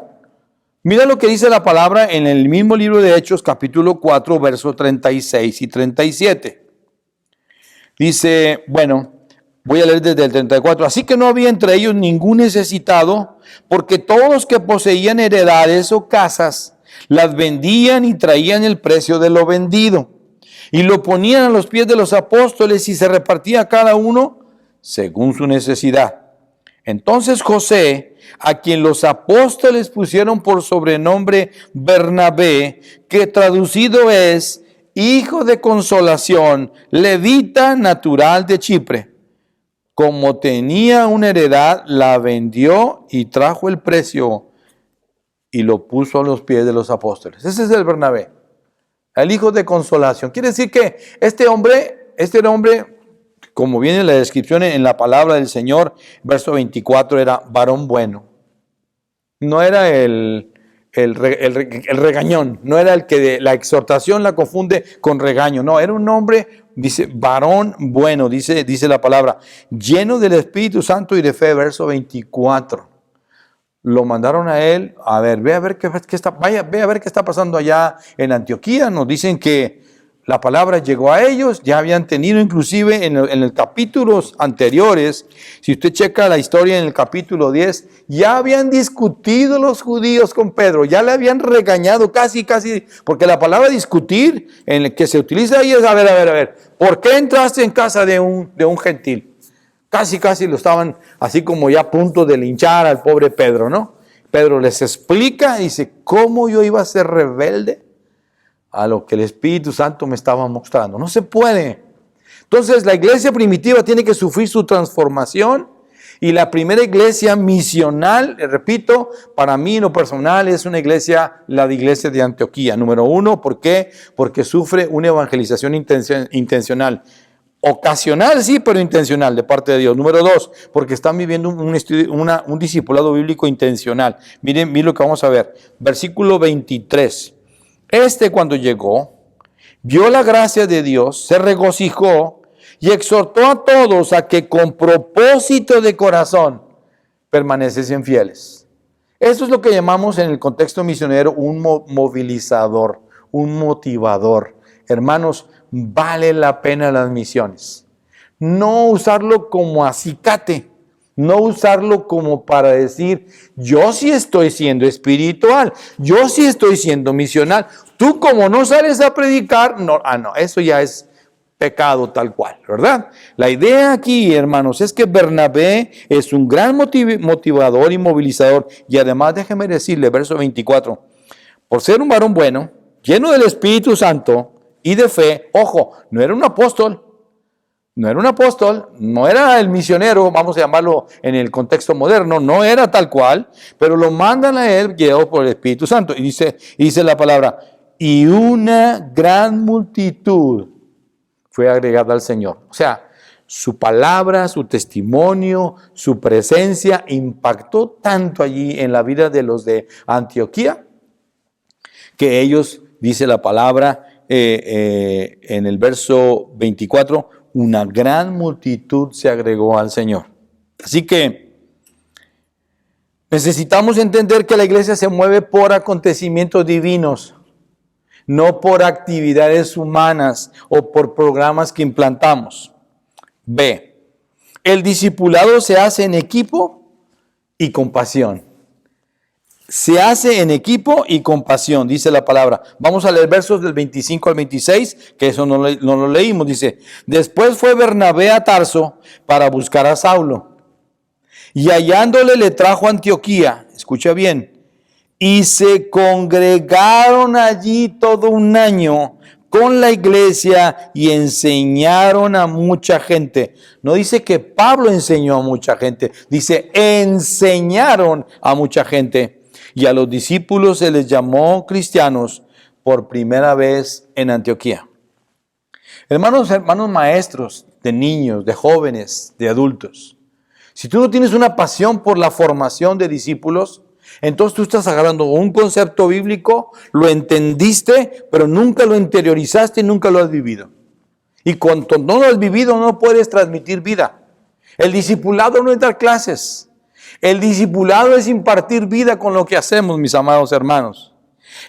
Mira lo que dice la palabra en el mismo libro de Hechos, capítulo 4, versos 36 y 37. Dice, voy a leer desde el 34. Así que no había entre ellos ningún necesitado, porque todos los que poseían heredades o casas las vendían y traían el precio de lo vendido y lo ponían a los pies de los apóstoles y se repartía cada uno según su necesidad. Entonces José, a quien los apóstoles pusieron por sobrenombre Bernabé, que traducido es hijo de consolación, levita natural de Chipre, como tenía una heredad, la vendió y trajo el precio y lo puso a los pies de los apóstoles. Ese es el Bernabé, el hijo de consolación. Quiere decir que este hombre, como viene en la descripción en la palabra del Señor, verso 24, era varón bueno. No era el regañón, no era el que la exhortación la confunde con regaño. No, era un hombre, dice, varón bueno, dice la palabra, lleno del Espíritu Santo y de fe, verso 24. Lo mandaron a él, ve a ver qué está pasando allá en Antioquía. Nos dicen que la palabra llegó a ellos, ya habían tenido inclusive en los capítulos anteriores, si usted checa la historia en el capítulo 10, ya habían discutido los judíos con Pedro, ya le habían regañado casi, porque la palabra discutir en el que se utiliza ahí es, a ver, ¿por qué entraste en casa de un gentil? Casi lo estaban así como ya a punto de linchar al pobre Pedro, ¿no? Pedro les explica y dice, ¿cómo yo iba a ser rebelde a lo que el Espíritu Santo me estaba mostrando? No se puede. Entonces la iglesia primitiva tiene que sufrir su transformación, y la primera iglesia misional, repito, para mí en lo personal es la iglesia de Antioquía. Número 1, ¿por qué? Porque sufre una evangelización intencional. Ocasional, sí, pero intencional de parte de Dios. Número 2, porque están viviendo un discipulado bíblico intencional. Miren lo que vamos a ver. Versículo 23. Cuando llegó, vio la gracia de Dios, se regocijó y exhortó a todos a que con propósito de corazón permaneciesen fieles. Eso es lo que llamamos en el contexto misionero un movilizador, un motivador. Hermanos, vale la pena las misiones. No usarlo como acicate, no usarlo como para decir, yo sí estoy siendo espiritual, yo sí estoy siendo misional. Tú como no sales a predicar, no, eso ya es pecado tal cual, ¿verdad? La idea aquí, hermanos, es que Bernabé es un gran motivador y movilizador. Y además, déjeme decirle, verso 24, por ser un varón bueno, lleno del Espíritu Santo y de fe, ojo, no era un apóstol, no era el misionero, vamos a llamarlo en el contexto moderno, no era tal cual, pero lo mandan a él guiado por el Espíritu Santo. Y dice la palabra, y una gran multitud fue agregada al Señor. O sea, su palabra, su testimonio, su presencia impactó tanto allí en la vida de los de Antioquía, que ellos, dice la palabra en el verso 24, una gran multitud se agregó al Señor. Así que necesitamos entender que la iglesia se mueve por acontecimientos divinos, no por actividades humanas o por programas que implantamos. B, el discipulado se hace en equipo y con pasión. Se hace en equipo y con pasión, dice la palabra. Vamos a leer versos del 25 al 26, que eso no lo leímos. Dice, después fue Bernabé a Tarso para buscar a Saulo, y hallándole le trajo a Antioquía. Escucha bien. Y se congregaron allí todo un año con la iglesia y enseñaron a mucha gente. No dice que Pablo enseñó a mucha gente, dice enseñaron a mucha gente. Y a los discípulos se les llamó cristianos por primera vez en Antioquía. Hermanos maestros de niños, de jóvenes, de adultos, si tú no tienes una pasión por la formación de discípulos, entonces tú estás agarrando un concepto bíblico, lo entendiste, pero nunca lo interiorizaste, nunca lo has vivido. Y cuando no lo has vivido, no puedes transmitir vida. El discipulado no es dar clases. El discipulado es impartir vida con lo que hacemos, mis amados hermanos.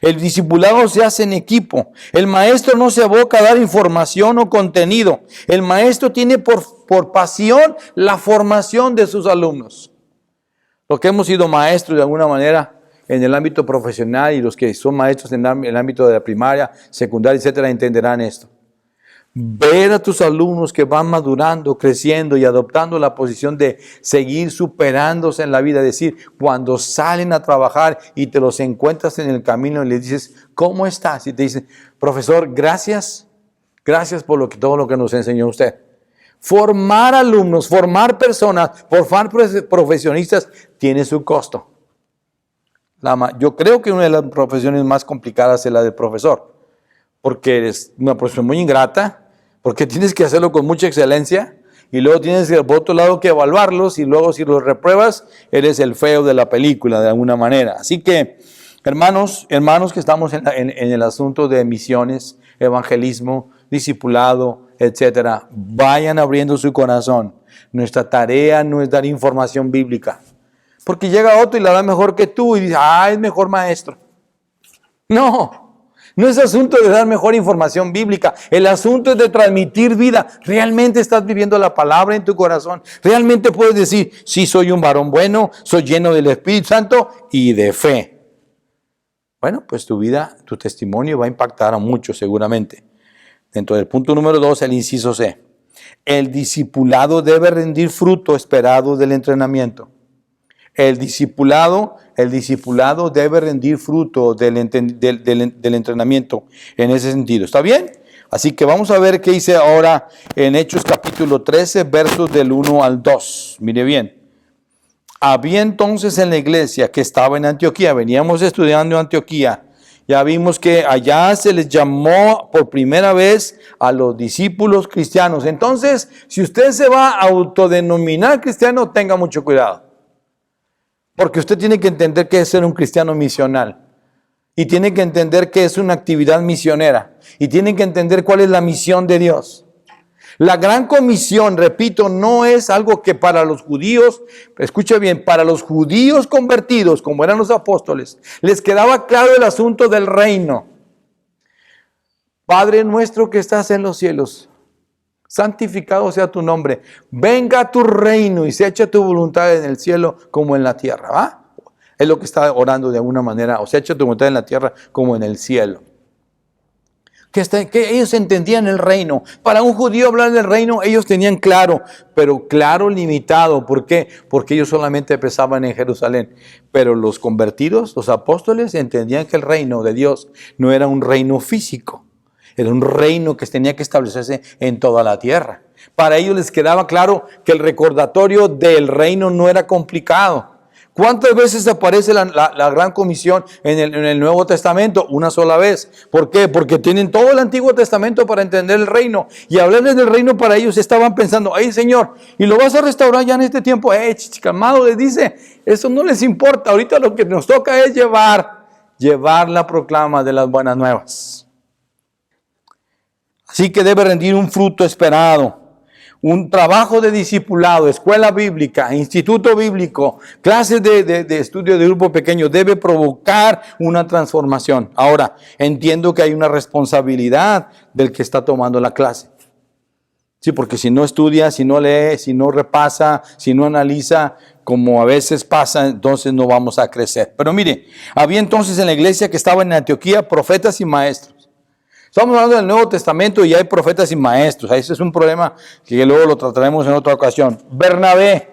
El discipulado se hace en equipo. El maestro no se aboca a dar información o contenido. El maestro tiene por pasión la formación de sus alumnos. Los que hemos sido maestros de alguna manera en el ámbito profesional y los que son maestros en el ámbito de la primaria, secundaria, etcétera, entenderán esto. Ver a tus alumnos que van madurando, creciendo y adoptando la posición de seguir superándose en la vida. Es decir, cuando salen a trabajar y te los encuentras en el camino y les dices, ¿cómo estás? Y te dicen, profesor, gracias por todo lo que nos enseñó usted. Formar alumnos, formar personas, formar profesionistas tiene su costo. Yo creo que una de las profesiones más complicadas es la del profesor, porque es una profesión muy ingrata, porque tienes que hacerlo con mucha excelencia y luego tienes por otro lado que evaluarlos y luego si los repruebas eres el feo de la película de alguna manera. Así que hermanos que estamos en el asunto de misiones, evangelismo, discipulado, etcétera, vayan abriendo su corazón. Nuestra tarea no es dar información bíblica, porque llega otro y la da mejor que tú y dice, es mejor maestro. No es asunto de dar mejor información bíblica. El asunto es de transmitir vida. ¿Realmente estás viviendo la palabra en tu corazón? ¿Realmente puedes decir, sí, soy un varón bueno, soy lleno del Espíritu Santo y de fe? Bueno, pues tu vida, tu testimonio va a impactar a muchos seguramente. Dentro del punto número 2, el inciso C. El discipulado debe rendir fruto esperado del entrenamiento. El discipulado debe rendir fruto del entrenamiento en ese sentido. ¿Está bien? Así que vamos a ver qué dice ahora en Hechos capítulo 13, versos del 1 al 2. Mire bien. Había entonces en la iglesia que estaba en Antioquía, veníamos estudiando Antioquía, ya vimos que allá se les llamó por primera vez a los discípulos cristianos. Entonces, si usted se va a autodenominar cristiano, tenga mucho cuidado. Porque usted tiene que entender qué es ser un cristiano misional. Y tiene que entender qué es una actividad misionera. Y tiene que entender cuál es la misión de Dios. La gran comisión, repito, no es algo que para los judíos, escuche bien, para los judíos convertidos, como eran los apóstoles, les quedaba claro el asunto del reino. Padre nuestro que estás en los cielos, santificado sea tu nombre. Venga tu reino y se echa tu voluntad en el cielo como en la tierra. ¿Va? Es lo que está orando de alguna manera. O se echa tu voluntad en la tierra como en el cielo. Que ellos entendían el reino. Para un judío hablar del reino, ellos tenían claro, pero claro limitado. ¿Por qué? Porque ellos solamente pensaban en Jerusalén. Pero los convertidos, los apóstoles, entendían que el reino de Dios no era un reino físico. Era un reino que tenía que establecerse en toda la tierra. Para ellos les quedaba claro que el recordatorio del reino no era complicado. ¿Cuántas veces aparece la gran comisión en el Nuevo Testamento? Una sola vez. ¿Por qué? Porque tienen todo el Antiguo Testamento para entender el reino. Y hablarles del reino para ellos estaban pensando, ¡ay, Señor! ¿Y lo vas a restaurar ya en este tiempo? Calmado, les dice, eso no les importa. Ahorita lo que nos toca es llevar la proclama de las buenas nuevas. Así que debe rendir un fruto esperado. Un trabajo de discipulado, escuela bíblica, instituto bíblico, clases de estudio de grupo pequeño, debe provocar una transformación. Ahora, entiendo que hay una responsabilidad del que está tomando la clase. Sí, porque si no estudia, si no lee, si no repasa, si no analiza, como a veces pasa, entonces no vamos a crecer. Pero mire, había entonces en la iglesia que estaba en Antioquía profetas y maestros. Estamos hablando del Nuevo Testamento y hay profetas y maestros. Ese es un problema que luego lo trataremos en otra ocasión. Bernabé,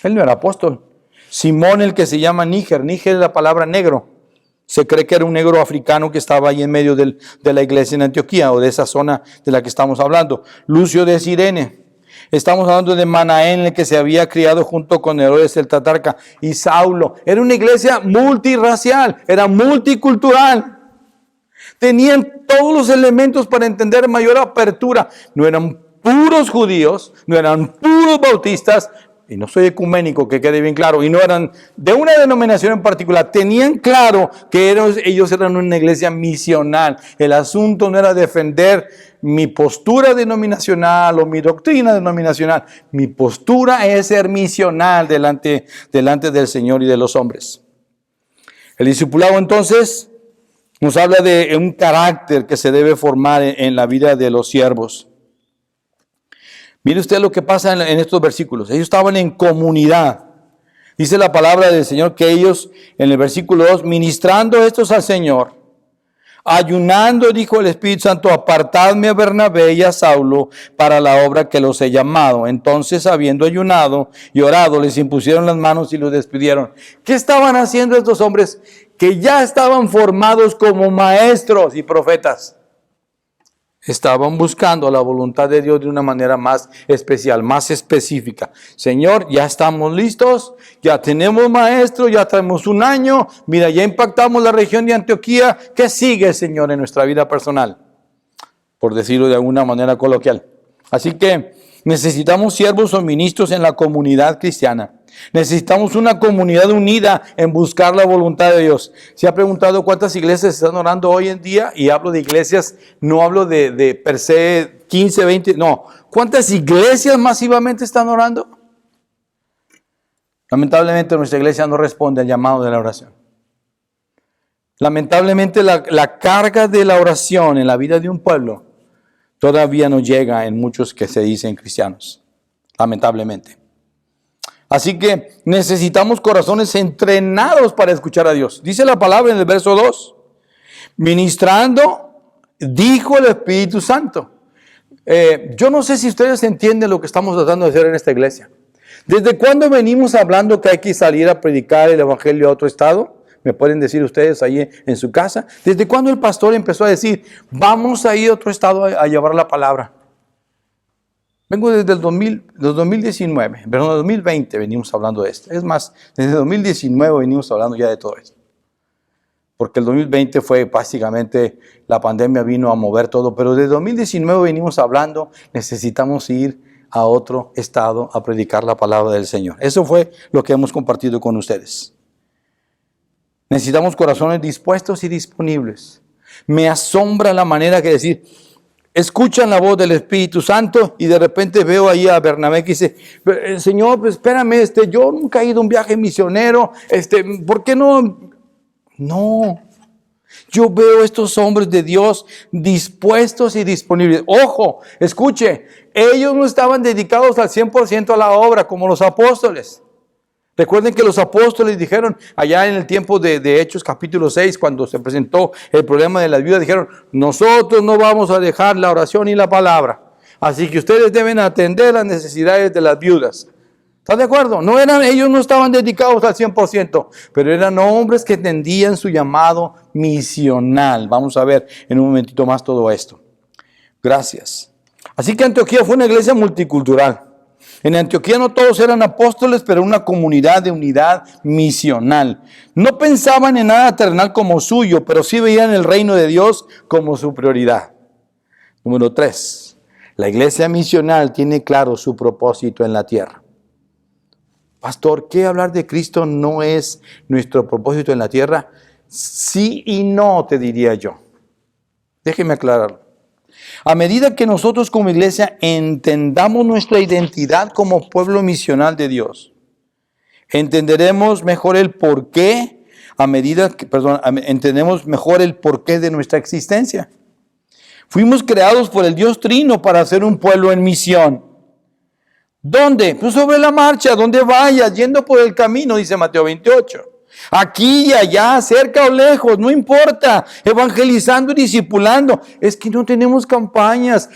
él no era apóstol. Simón, el que se llama Níger. Níger es la palabra negro. Se cree que era un negro africano que estaba ahí en medio de la iglesia en Antioquía o de esa zona de la que estamos hablando. Lucio de Cirene. Estamos hablando de Manaén, el que se había criado junto con Herodes el Tatarca. Y Saulo. Era una iglesia multirracial, era multicultural. Tenían todos los elementos para entender mayor apertura. No eran puros judíos, no eran puros bautistas, y no soy ecuménico, que quede bien claro, y no eran de una denominación en particular. Tenían claro que ellos eran una iglesia misional. El asunto no era defender mi postura denominacional o mi doctrina denominacional. Mi postura es ser misional delante del Señor y de los hombres. El discipulado entonces nos habla de un carácter que se debe formar en la vida de los siervos. Mire usted lo que pasa en estos versículos. Ellos estaban en comunidad. Dice la palabra del Señor que ellos, en el versículo 2, ministrando estos al Señor, ayunando, dijo el Espíritu Santo, apartadme a Bernabé y a Saulo para la obra que los he llamado. Entonces, habiendo ayunado y orado, les impusieron las manos y los despidieron. ¿Qué estaban haciendo estos hombres que ya estaban formados como maestros y profetas? estaban buscando la voluntad de Dios de una manera más especial, más específica. Señor, ya estamos listos, ya tenemos maestro, ya tenemos un año, mira, ya impactamos la región de Antioquía. ¿Qué sigue, Señor, en nuestra vida personal? Por decirlo de alguna manera coloquial. Así que necesitamos siervos o ministros en la comunidad cristiana. Necesitamos una comunidad unida en buscar la voluntad de Dios. ¿Se ha preguntado cuántas iglesias están orando hoy en día? Y hablo de iglesias, no hablo de per se 15, 20, no. ¿Cuántas iglesias masivamente están orando? Lamentablemente nuestra iglesia no responde al llamado de la oración. Lamentablemente la carga de la oración en la vida de un pueblo todavía no llega en muchos que se dicen cristianos. Lamentablemente. Así que necesitamos corazones entrenados para escuchar a Dios. Dice la palabra en el verso 2. Ministrando, dijo el Espíritu Santo. Yo no sé si ustedes entienden lo que estamos tratando de hacer en esta iglesia. ¿Desde cuándo venimos hablando que hay que salir a predicar el evangelio a otro estado? ¿Me pueden decir ustedes ahí en su casa? ¿Desde cuándo el pastor empezó a decir, vamos a ir a otro estado a llevar la palabra? Vengo desde el 2019, pero en el 2020 venimos hablando de esto. Es más, desde el 2019 venimos hablando ya de todo esto. Porque el 2020 fue básicamente, la pandemia vino a mover todo, pero desde el 2019 venimos hablando, necesitamos ir a otro estado a predicar la palabra del Señor. Eso fue lo que hemos compartido con ustedes. Necesitamos corazones dispuestos y disponibles. Me asombra la manera que decir, escuchan la voz del Espíritu Santo y de repente veo ahí a Bernabé que dice, Señor, pues espérame, yo nunca he ido a un viaje misionero, ¿por qué no? No, yo veo estos hombres de Dios dispuestos y disponibles. Ojo, escuche, ellos no estaban dedicados al 100% a la obra como los apóstoles. Recuerden que los apóstoles dijeron allá en el tiempo de Hechos capítulo 6, cuando se presentó el problema de las viudas, dijeron, nosotros no vamos a dejar la oración y la palabra. Así que ustedes deben atender las necesidades de las viudas. ¿Están de acuerdo? Ellos no estaban dedicados al 100%, pero eran hombres que entendían su llamado misional. Vamos a ver en un momentito más todo esto. Gracias. Así que Antioquía fue una iglesia multicultural. En Antioquía no todos eran apóstoles, pero una comunidad de unidad misional. No pensaban en nada terrenal como suyo, pero sí veían el reino de Dios como su prioridad. Número 3. La iglesia misional tiene claro su propósito en la tierra. Pastor, ¿qué hablar de Cristo no es nuestro propósito en la tierra? Sí y no, te diría yo. Déjeme aclararlo. A medida que nosotros como iglesia entendamos nuestra identidad como pueblo misional de Dios, entenderemos mejor el porqué, entendemos mejor el porqué de nuestra existencia. Fuimos creados por el Dios Trino para ser un pueblo en misión. ¿Dónde? Pues sobre la marcha, donde vayas, yendo por el camino, dice Mateo 28. Aquí y allá, cerca o lejos, no importa, evangelizando y discipulando. Es que no tenemos campañas.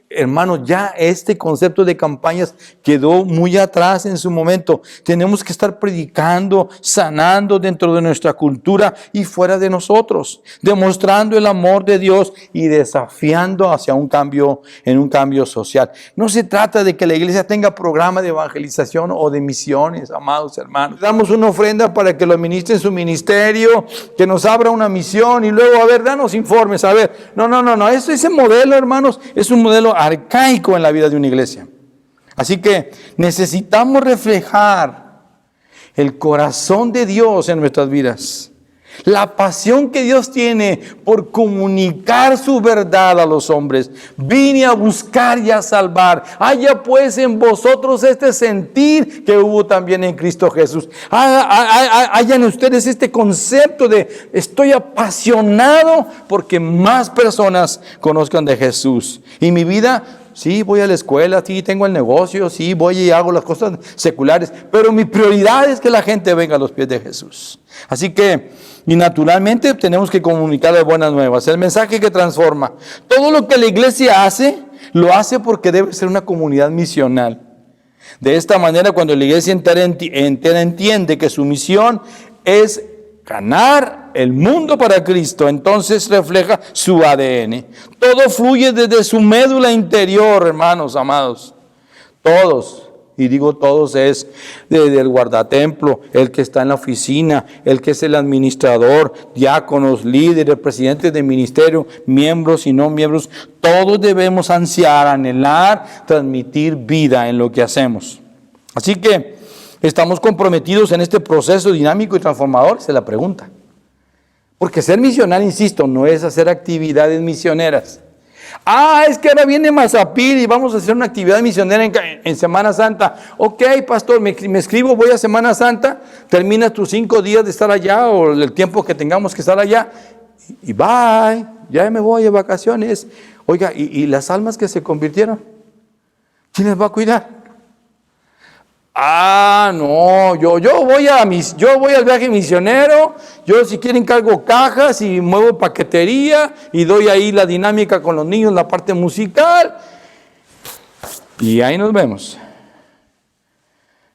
Hermanos, ya este concepto de campañas quedó muy atrás en su momento. Tenemos que estar predicando, sanando dentro de nuestra cultura y fuera de nosotros, demostrando el amor de Dios y desafiando hacia un cambio social. No se trata de que la iglesia tenga programa de evangelización o de misiones, amados hermanos. Damos una ofrenda para que lo administre en su ministerio, que nos abra una misión y luego, danos informes, No, ese modelo, hermanos, es un modelo arcaico en la vida de una iglesia. Así que necesitamos reflejar el corazón de Dios en nuestras vidas. La pasión que Dios tiene por comunicar su verdad a los hombres. Vine a buscar y a salvar. Haya pues en vosotros este sentir que hubo también en Cristo Jesús. Hayan ustedes este concepto de estoy apasionado porque más personas conozcan de Jesús. Y mi vida, sí, voy a la escuela, sí, tengo el negocio, sí, voy y hago las cosas seculares, pero mi prioridad es que la gente venga a los pies de Jesús. Así que, y naturalmente tenemos que comunicarle buenas nuevas, el mensaje que transforma. Todo lo que la iglesia hace, lo hace porque debe ser una comunidad misional. De esta manera, cuando la iglesia entera entiende que su misión es ganar el mundo para Cristo, entonces refleja su ADN. Todo fluye desde su médula interior, hermanos amados. Todos. Y digo todos es desde el guardatemplo, el que está en la oficina, el que es el administrador, diáconos, líderes, presidentes de ministerio, miembros y no miembros. Todos debemos ansiar, anhelar, transmitir vida en lo que hacemos. Así que estamos comprometidos en este proceso dinámico y transformador, se la pregunta. Porque ser misionario, insisto, no es hacer actividades misioneras. Es que ahora viene Mazapil y vamos a hacer una actividad misionera en Semana Santa. Ok, pastor, me escribo, voy a Semana Santa, terminas tus 5 días de estar allá o el tiempo que tengamos que estar allá y bye, ya me voy de vacaciones. Oiga, ¿y las almas que se convirtieron? ¿Quién les va a cuidar? No, yo voy al viaje misionero, yo si quieren cargo cajas y muevo paquetería y doy ahí la dinámica con los niños, la parte musical y ahí nos vemos.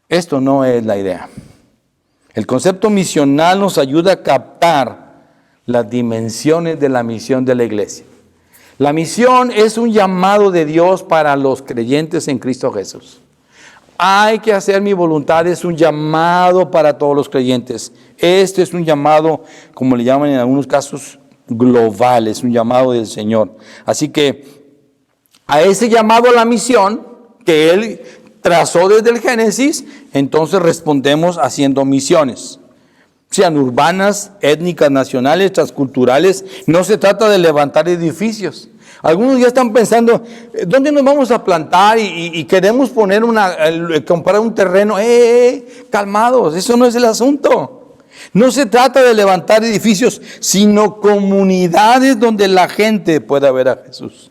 Esto no es la idea. El concepto misional nos ayuda a captar las dimensiones de la misión de la iglesia. La misión es un llamado de Dios para los creyentes en Cristo Jesús. Hay que hacer mi voluntad, es un llamado para todos los creyentes. Este es un llamado, como le llaman en algunos casos, global, es un llamado del Señor. Así que a ese llamado a la misión que Él trazó desde el Génesis, entonces respondemos haciendo misiones. Sean urbanas, étnicas, nacionales, transculturales. No se trata de levantar edificios. Algunos ya están pensando, ¿dónde nos vamos a plantar? Y queremos poner comprar un terreno. Calmados, eso no es el asunto. No se trata de levantar edificios, sino comunidades donde la gente pueda ver a Jesús.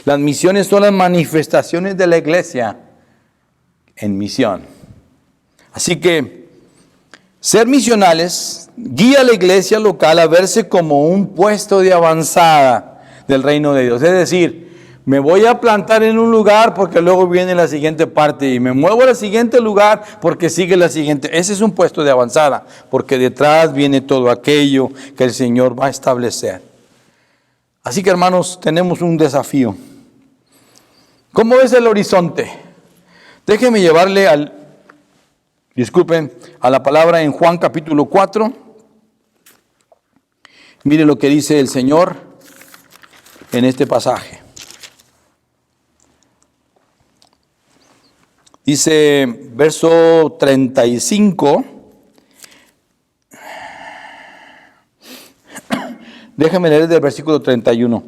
Las misiones son las manifestaciones de la iglesia en misión. Así que ser misionales guía a la iglesia local a verse como un puesto de avanzada del reino de Dios. Es decir, me voy a plantar en un lugar porque luego viene la siguiente parte y me muevo al siguiente lugar porque sigue la siguiente. Ese es un puesto de avanzada porque detrás viene todo aquello que el Señor va a establecer. Así que, hermanos, tenemos un desafío. ¿Cómo ves el horizonte? Déjenme llevarle a la palabra en Juan capítulo 4. Mire lo que dice el Señor en este pasaje. Dice, verso 35. Déjame leer del versículo 31.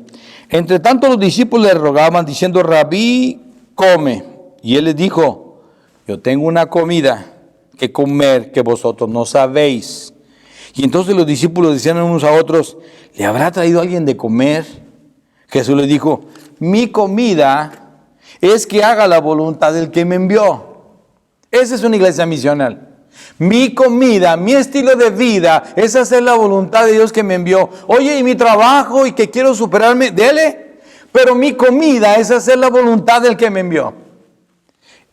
Entre tanto los discípulos le rogaban diciendo, Rabí, come. Y él les dijo, yo tengo una comida que comer que vosotros no sabéis. Y entonces los discípulos decían unos a otros, ¿le habrá traído alguien de comer? Jesús les dijo, mi comida es que haga la voluntad del que me envió. Esa es una iglesia misional. Mi comida, mi estilo de vida es hacer la voluntad de Dios que me envió. Oye, y mi trabajo y que quiero superarme, dele. Pero mi comida es hacer la voluntad del que me envió.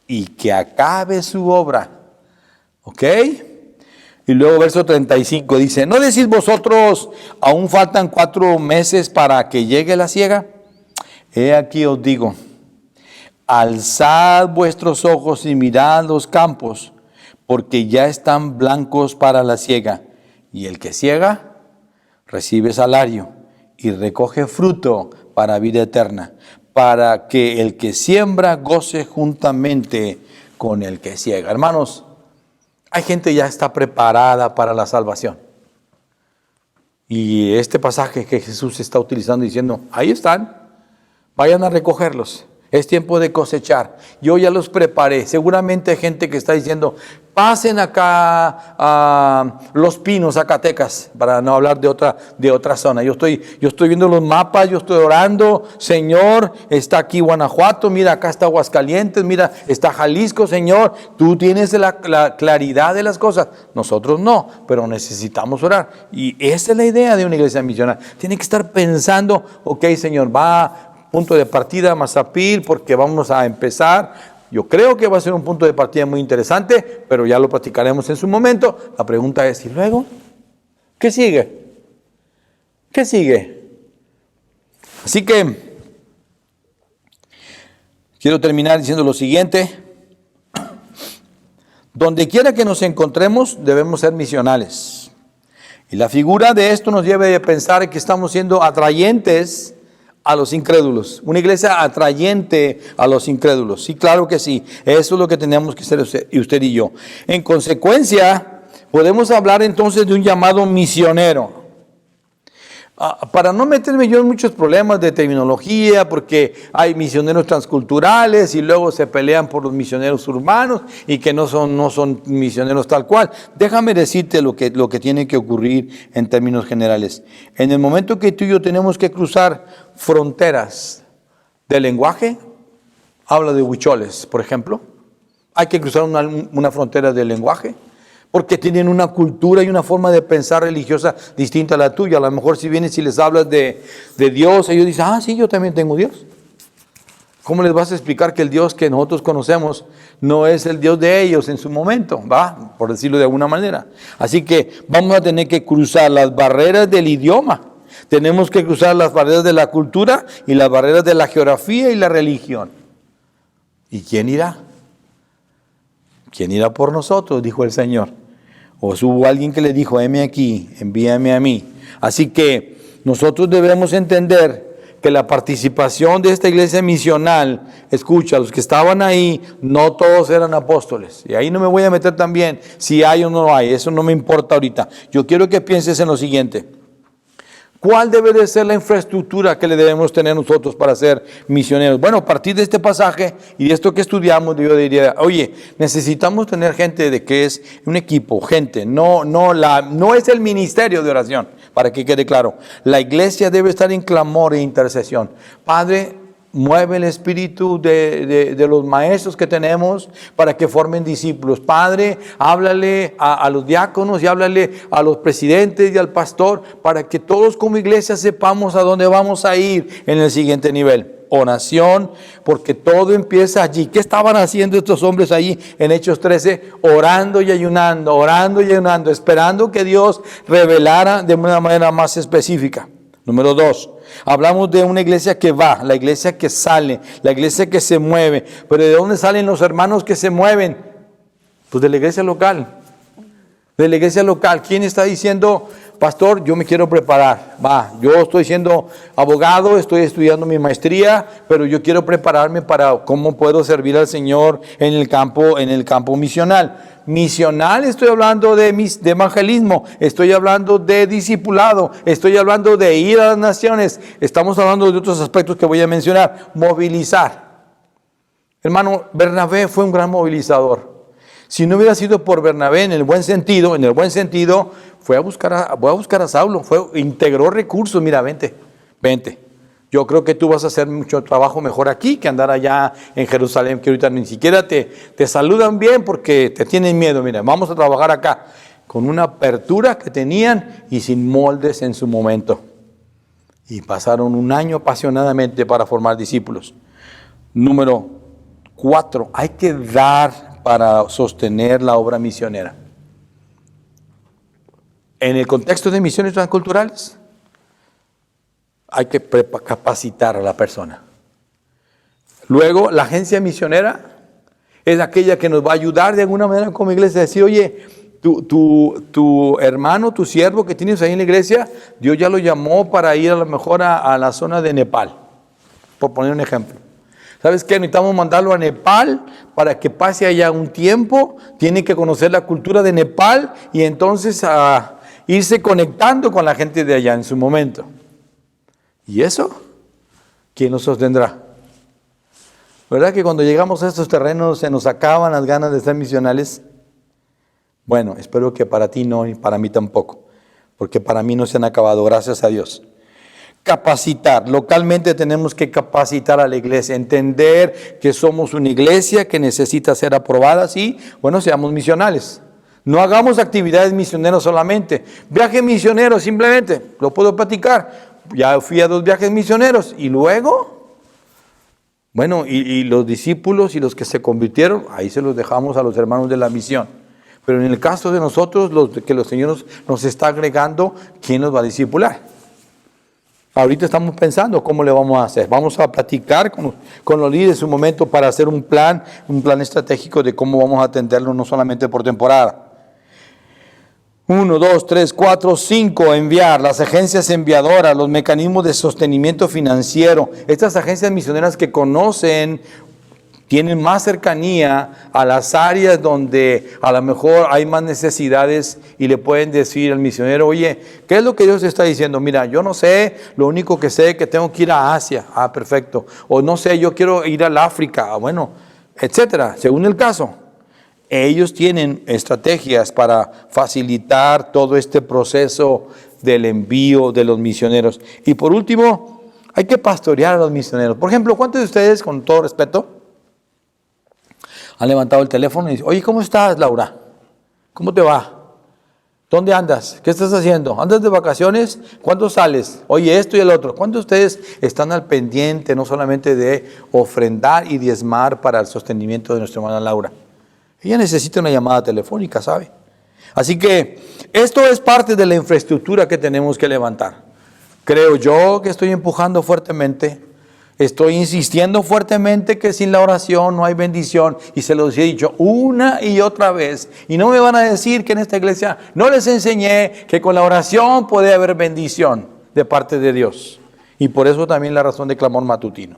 Y que acabe su obra. ¿Ok? Y luego verso 35 dice, ¿no decís vosotros, aún faltan 4 meses para que llegue la siega? He aquí os digo, alzad vuestros ojos y mirad los campos, porque ya están blancos para la siega. Y el que siega, recibe salario y recoge fruto para vida eterna, para que el que siembra goce juntamente con el que siega. Hermanos, hay gente que ya está preparada para la salvación. Y este pasaje que Jesús está utilizando diciendo, ahí están, vayan a recogerlos. Es tiempo de cosechar. Yo ya los preparé. Seguramente hay gente que está diciendo, pasen acá a Los Pinos, Zacatecas, para no hablar de otra zona. Yo estoy viendo los mapas, yo estoy orando. Señor, está aquí Guanajuato, mira, acá está Aguascalientes, mira, está Jalisco, Señor. Tú tienes la claridad de las cosas. Nosotros no, pero necesitamos orar. Y esa es la idea de una iglesia misional. Tiene que estar pensando, ok, Señor, punto de partida Mazapil, porque vamos a empezar. Yo creo que va a ser un punto de partida muy interesante, pero ya lo platicaremos en su momento. La pregunta es, ¿y luego? ¿Qué sigue? ¿Qué sigue? Así que quiero terminar diciendo lo siguiente. Donde quiera que nos encontremos, debemos ser misionales. Y la figura de esto nos lleva a pensar que estamos siendo atrayentes a los incrédulos. Una iglesia atrayente a los incrédulos. Sí, claro que sí. Eso es lo que tenemos que hacer usted y yo. En consecuencia, podemos hablar entonces de un llamado misionero. Para no meterme yo en muchos problemas de terminología, porque hay misioneros transculturales y luego se pelean por los misioneros urbanos y que no son misioneros tal cual. Déjame decirte lo que tiene que ocurrir en términos generales. En el momento que tú y yo tenemos que cruzar fronteras de lenguaje, habla de huicholes, por ejemplo. Hay que cruzar una frontera de lenguaje, porque tienen una cultura y una forma de pensar religiosa distinta a la tuya. A lo mejor si vienes y les hablas de Dios, ellos dicen, sí, yo también tengo Dios. ¿Cómo les vas a explicar que el Dios que nosotros conocemos no es el Dios de ellos en su momento? ¿Va? Por decirlo de alguna manera. Así que vamos a tener que cruzar las barreras del idioma. Tenemos que cruzar las barreras de la cultura y las barreras de la geografía y la religión. ¿Y quién irá? ¿Quién irá por nosotros?, dijo el Señor. O hubo alguien que le dijo, heme aquí, envíame a mí. Así que nosotros debemos entender que la participación de esta iglesia misional, escucha, los que estaban ahí, no todos eran apóstoles. Y ahí no me voy a meter también si hay o no hay, eso no me importa ahorita. Yo quiero que pienses en lo siguiente. ¿Cuál debe de ser la infraestructura que le debemos tener nosotros para ser misioneros? Bueno, a partir de este pasaje y de esto que estudiamos, yo diría, oye, necesitamos tener gente de que es un equipo, gente, no es el ministerio de oración, para que quede claro. La iglesia debe estar en clamor e intercesión. Padre, mueve el espíritu de los maestros que tenemos para que formen discípulos. Padre, háblale a los diáconos y háblale a los presidentes y al pastor para que todos como iglesia sepamos a dónde vamos a ir en el siguiente nivel. Oración, porque todo empieza allí. ¿Qué estaban haciendo estos hombres allí en Hechos 13? Orando y ayunando, esperando que Dios revelara de una manera más específica. Número 2, hablamos de una iglesia que va, la iglesia que sale, la iglesia que se mueve. Pero ¿de dónde salen los hermanos que se mueven? Pues de la iglesia local. De la iglesia local. ¿Quién está diciendo, pastor, yo me quiero preparar? Yo estoy siendo abogado, estoy estudiando mi maestría, pero yo quiero prepararme para cómo puedo servir al Señor en el campo misional. Misional, estoy hablando de evangelismo, estoy hablando de discipulado, estoy hablando de ir a las naciones, estamos hablando de otros aspectos que voy a mencionar. Movilizar. Hermano, Bernabé fue un gran movilizador. Si no hubiera sido por Bernabé en el buen sentido, fue a buscar a Saulo, integró recursos. Mira, vente. Yo creo que tú vas a hacer mucho trabajo mejor aquí que andar allá en Jerusalén, que ahorita ni siquiera te saludan bien porque te tienen miedo. Mira, vamos a trabajar acá con una apertura que tenían y sin moldes en su momento. Y pasaron un año apasionadamente para formar discípulos. Número 4, hay que dar para sostener la obra misionera. En el contexto de misiones transculturales, hay que capacitar a la persona. Luego, la agencia misionera es aquella que nos va a ayudar de alguna manera como iglesia a decir, oye, tu hermano, tu siervo que tienes ahí en la iglesia, Dios ya lo llamó para ir a lo mejor a la zona de Nepal, por poner un ejemplo. ¿Sabes qué? Necesitamos mandarlo a Nepal para que pase allá un tiempo, tiene que conocer la cultura de Nepal y entonces irse conectando con la gente de allá en su momento. ¿Y eso? ¿Quién nos sostendrá? ¿Verdad que cuando llegamos a estos terrenos se nos acaban las ganas de ser misionales? Bueno, espero que para ti no y para mí tampoco, porque para mí no se han acabado, gracias a Dios. Capacitar. Localmente tenemos que capacitar a la iglesia, entender que somos una iglesia que necesita ser aprobada, sí, bueno, seamos misionales. No hagamos actividades misioneras solamente. Viaje misionero simplemente, lo puedo platicar. Ya fui a 2 viajes misioneros y luego, bueno, y los discípulos y los que se convirtieron, ahí se los dejamos a los hermanos de la misión. Pero en el caso de nosotros, que los Señor nos está agregando, ¿quién nos va a discipular? Ahorita estamos pensando cómo le vamos a hacer. Vamos a platicar con los líderes un momento para hacer un plan estratégico de cómo vamos a atenderlo, no solamente por temporada. 1, 2, 3, 4, 5, enviar, las agencias enviadoras, los mecanismos de sostenimiento financiero. Estas agencias misioneras que conocen, tienen más cercanía a las áreas donde a lo mejor hay más necesidades y le pueden decir al misionero, oye, ¿qué es lo que Dios está diciendo? Mira, yo no sé, lo único que sé es que tengo que ir a Asia. Ah, perfecto. O no sé, yo quiero ir al África. Bueno, etcétera, según el caso. Ellos tienen estrategias para facilitar todo este proceso del envío de los misioneros. Y por último, hay que pastorear a los misioneros. Por ejemplo, ¿cuántos de ustedes, con todo respeto, han levantado el teléfono y dicen, oye, ¿cómo estás, Laura? ¿Cómo te va? ¿Dónde andas? ¿Qué estás haciendo? ¿Andas de vacaciones? ¿Cuándo sales? Oye, esto y el otro. ¿Cuántos de ustedes están al pendiente no solamente de ofrendar y diezmar para el sostenimiento de nuestra hermana Laura? Ella necesita una llamada telefónica, ¿sabe? Así que esto es parte de la infraestructura que tenemos que levantar. Creo yo que estoy empujando fuertemente. Estoy insistiendo fuertemente que sin la oración no hay bendición. Y se los he dicho una y otra vez. Y no me van a decir que en esta iglesia no les enseñé que con la oración puede haber bendición de parte de Dios. Y por eso también la razón de clamor matutino.